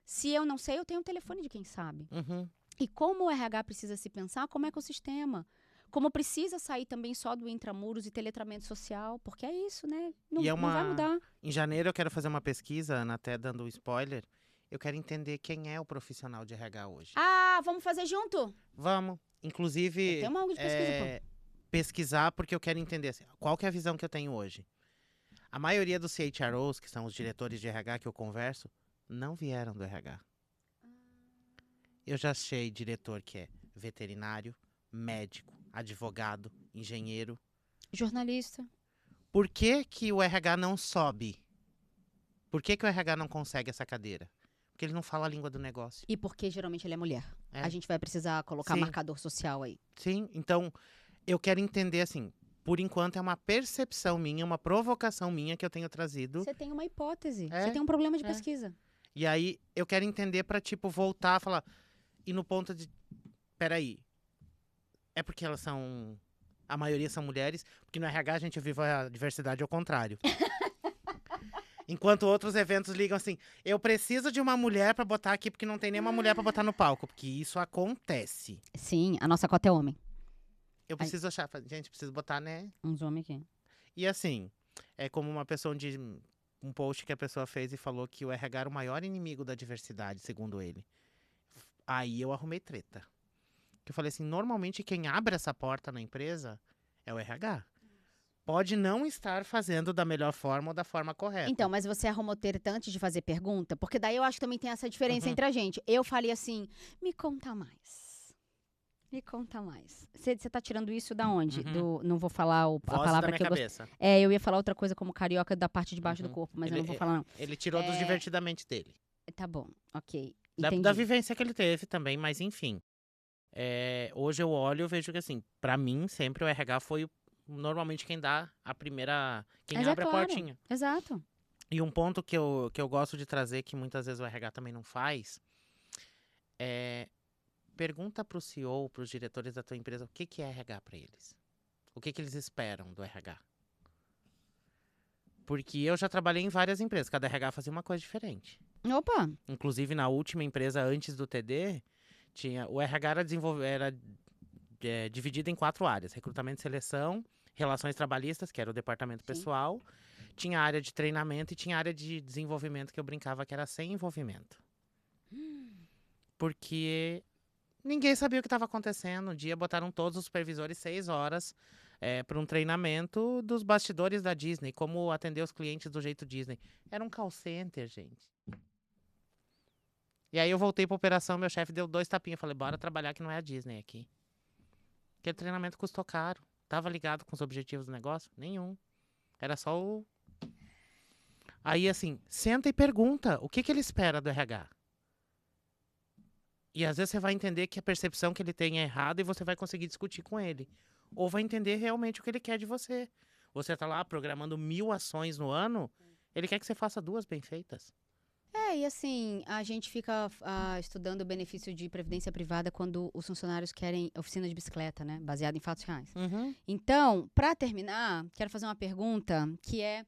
se eu não sei, eu tenho o telefone de quem sabe? E como o RH precisa se pensar como ecossistema? Como precisa sair também só do intramuros e ter letramento social? Porque é isso, né? Não vai mudar. Em janeiro eu quero fazer uma pesquisa, Ana, até dando um spoiler. Eu quero entender quem é o profissional de RH hoje. Vamos fazer junto? Vamos. Inclusive, tem uma algo de pesquisa, pesquisar, porque eu quero entender assim, qual que é a visão que eu tenho hoje. A maioria dos CHROs, que são os diretores de RH que eu converso, não vieram do RH. Eu já achei diretor que é veterinário, médico, advogado, engenheiro. Jornalista. Por que que o RH não sobe? Por que que o RH não consegue essa cadeira? Porque ele não fala a língua do negócio. E porque geralmente ele é mulher. A gente vai precisar colocar marcador social aí. Sim, então eu quero entender assim, Por enquanto, é uma percepção minha, uma provocação minha que eu tenho trazido. Você tem uma hipótese. É, Você tem um problema de é. pesquisa. E aí, eu quero entender pra, tipo, voltar a falar. E no ponto de... Peraí. É porque elas são... A maioria são mulheres. Porque no RH a gente vive a diversidade ao contrário. Enquanto outros eventos ligam assim, eu preciso de uma mulher pra botar aqui, porque não tem nenhuma mulher pra botar no palco. Porque isso acontece. Sim, a nossa cota é homem. Eu preciso achar, gente, preciso botar, né? Uns homens aqui. E assim, é como uma pessoa de um post que a pessoa fez e falou que o RH era o maior inimigo da diversidade, segundo ele. Aí eu arrumei treta. Que eu falei assim, normalmente quem abre essa porta na empresa é o RH. Pode não estar fazendo da melhor forma ou da forma correta. Então, mas você arrumou treta antes de fazer pergunta? Porque daí eu acho que também tem essa diferença Uhum. entre a gente. Eu falei assim, me conta mais. Me conta mais. Você tá tirando isso da onde? Uhum. Não vou falar a Voz palavra da minha que eu gosto. cabeça. Eu ia falar outra coisa como carioca da parte de baixo do Uhum. corpo, mas eu não vou falar não. Ele tirou dos divertidamente dele. Tá bom, ok. Da Entendi. vivência que ele teve também, mas enfim. Hoje eu olho e vejo que assim, pra mim sempre o RH foi normalmente quem dá a primeira... Quem Mas abre a claro. portinha. Exato. E um ponto que eu gosto de trazer, que muitas vezes o RH também não faz, é pergunta pro CEO, pros diretores da tua empresa, o que é RH pra eles? O que eles esperam do RH? Porque eu já trabalhei em várias empresas, cada RH fazia uma coisa diferente. Opa! Inclusive, na última empresa, antes do TD, o RH era dividido em 4 áreas. Recrutamento e seleção, relações trabalhistas, que era o departamento Sim. pessoal, tinha a área de treinamento e tinha a área de desenvolvimento, que eu brincava que era sem envolvimento. Porque ninguém sabia o que estava acontecendo. Um dia botaram todos os supervisores 6 horas para um treinamento dos bastidores da Disney, como atender os clientes do jeito Disney. Era um call center, gente. E aí eu voltei pra operação, meu chefe deu 2 tapinhas. Falei, bora trabalhar que não é a Disney aqui. Aquele treinamento custou caro. Tava ligado com os objetivos do negócio? Nenhum. Era só o... Aí assim, senta e pergunta o que ele espera do RH. E às vezes você vai entender que a percepção que ele tem é errada e você vai conseguir discutir com ele. Ou vai entender realmente o que ele quer de você. Você tá lá programando 1000 ações no ano, ele quer que você faça 2 bem feitas. E assim, a gente fica estudando o benefício de previdência privada quando os funcionários querem oficina de bicicleta, né? Baseado em fatos reais. Uhum. Então, para terminar, quero fazer uma pergunta que é: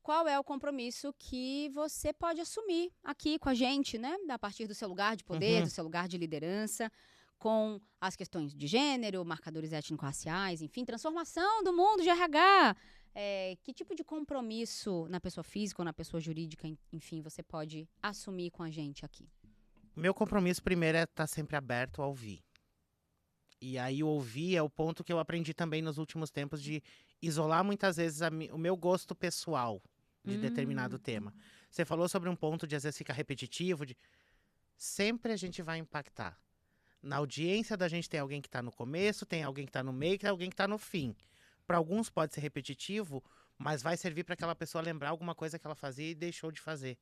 qual é o compromisso que você pode assumir aqui com a gente, né? A partir do seu lugar de poder, Uhum. do seu lugar de liderança, com as questões de gênero, marcadores étnico-raciais, enfim, transformação do mundo de RH. Que tipo de compromisso na pessoa física ou na pessoa jurídica, enfim, você pode assumir com a gente aqui? Meu compromisso primeiro é estar sempre aberto a ouvir. E aí o ouvir é o ponto que eu aprendi também nos últimos tempos de isolar muitas vezes o meu gosto pessoal de determinado tema. Você falou sobre um ponto de às vezes ficar repetitivo, sempre a gente vai impactar. Na audiência da gente tem alguém que está no começo, tem alguém que está no meio, tem alguém que está no fim. Para alguns pode ser repetitivo, mas vai servir para aquela pessoa lembrar alguma coisa que ela fazia e deixou de fazer.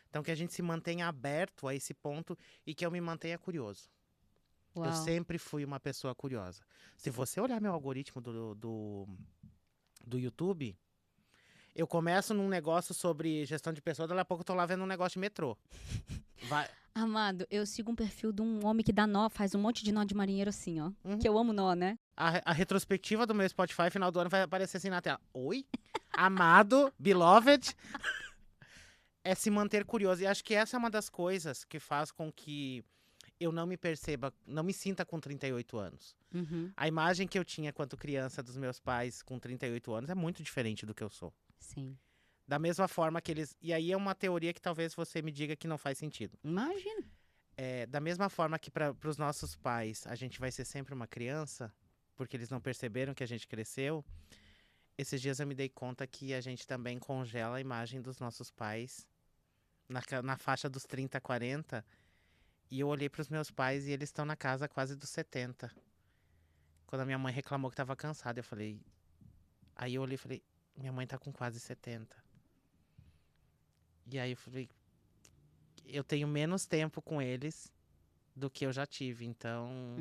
Então que a gente se mantenha aberto a esse ponto e que eu me mantenha curioso. Uau. Eu sempre fui uma pessoa curiosa. Se você olhar meu algoritmo do YouTube, eu começo num negócio sobre gestão de pessoas, daqui a pouco eu tô lá vendo um negócio de metrô. Vai. Amado, eu sigo um perfil de um homem que dá nó, faz um monte de nó de marinheiro assim, ó. Uhum. Que eu amo nó, né? A retrospectiva do meu Spotify, final do ano, vai aparecer assim na tela. Oi? Amado, beloved. É se manter curioso. E acho que essa é uma das coisas que faz com que eu não me perceba, não me sinta com 38 anos. Uhum. A imagem que eu tinha quando criança dos meus pais com 38 anos é muito diferente do que eu sou. Sim. Da mesma forma que eles... E aí é uma teoria que talvez você me diga que não faz sentido. Imagina. Da mesma forma que para os nossos pais a gente vai ser sempre uma criança, porque eles não perceberam que a gente cresceu, esses dias eu me dei conta que a gente também congela a imagem dos nossos pais na faixa dos 30, 40. E eu olhei para os meus pais e eles estão na casa quase dos 70. Quando a minha mãe reclamou que estava cansada, eu falei... Aí eu olhei e falei, minha mãe tá com quase 70. E aí eu falei, eu tenho menos tempo com eles do que eu já tive. Então,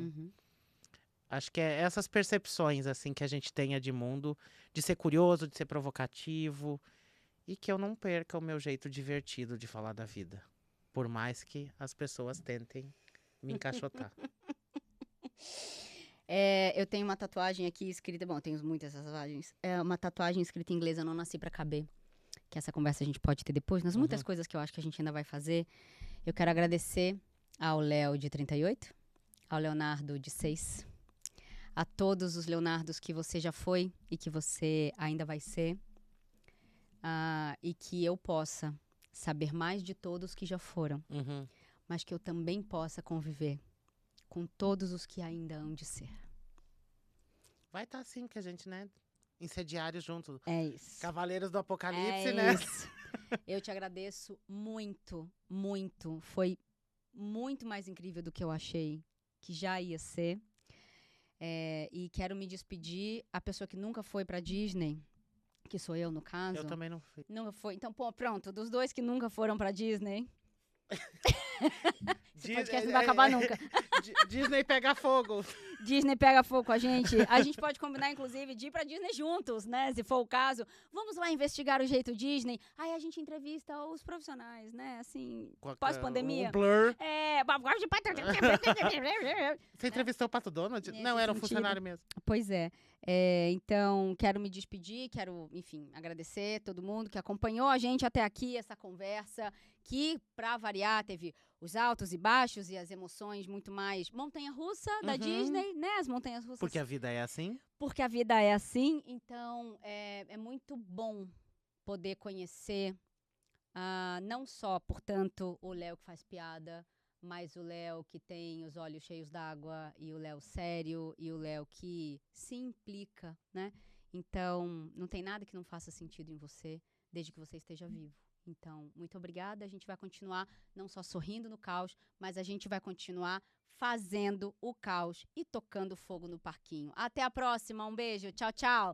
Acho que é essas percepções, assim, que a gente tenha de mundo, de ser curioso, de ser provocativo, e que eu não perca o meu jeito divertido de falar da vida. Por mais que as pessoas tentem me encaixotar. Eu tenho uma tatuagem aqui escrita. Bom, eu tenho muitas tatuagens. É uma tatuagem escrita em inglês, eu não nasci pra caber. Que essa conversa a gente pode ter depois, nas muitas coisas que eu acho que a gente ainda vai fazer. Eu quero agradecer ao Léo de 38, ao Leonardo de 6, a todos os Leonardos que você já foi e que você ainda vai ser. E que eu possa saber mais de todos que já foram, Uhum. mas que eu também possa conviver com todos os que ainda hão de ser. Vai estar assim que a gente, né? Incendiários juntos. É isso. Cavaleiros do Apocalipse, É né? isso. Eu te agradeço muito, muito. Foi muito mais incrível do que eu achei que já ia ser. E quero me despedir. A pessoa que nunca foi pra Disney, que sou eu, no caso. Eu também não fui. Nunca foi. Então, pronto. Dos dois que nunca foram pra Disney. Esse podcast não vai acabar nunca. Disney pega fogo. Disney pega fogo com a gente. A gente pode combinar, inclusive, de ir pra Disney juntos, né? Se for o caso. Vamos lá investigar o jeito Disney. Aí a gente entrevista os profissionais, né? Assim, pós-pandemia. O Blur. Você entrevistou o Pato Donald? Não, era um funcionário mesmo. Pois é. Então, quero me despedir, quero, enfim, agradecer todo mundo que acompanhou a gente até aqui, essa conversa, que, pra variar, teve os altos e baixos e as emoções muito mais montanha-russa da Disney, né? As montanhas-russas. Porque a vida é assim. Porque a vida é assim, então é muito bom poder conhecer não só, portanto, o Léo que faz piada, mas o Léo que tem os olhos cheios d'água, e o Léo sério, e o Léo que se implica, né? Então, não tem nada que não faça sentido em você, desde que você esteja vivo. Então, muito obrigada. A gente vai continuar não só sorrindo no caos, mas a gente vai continuar fazendo o caos e tocando fogo no parquinho. Até a próxima. Um beijo. Tchau, tchau.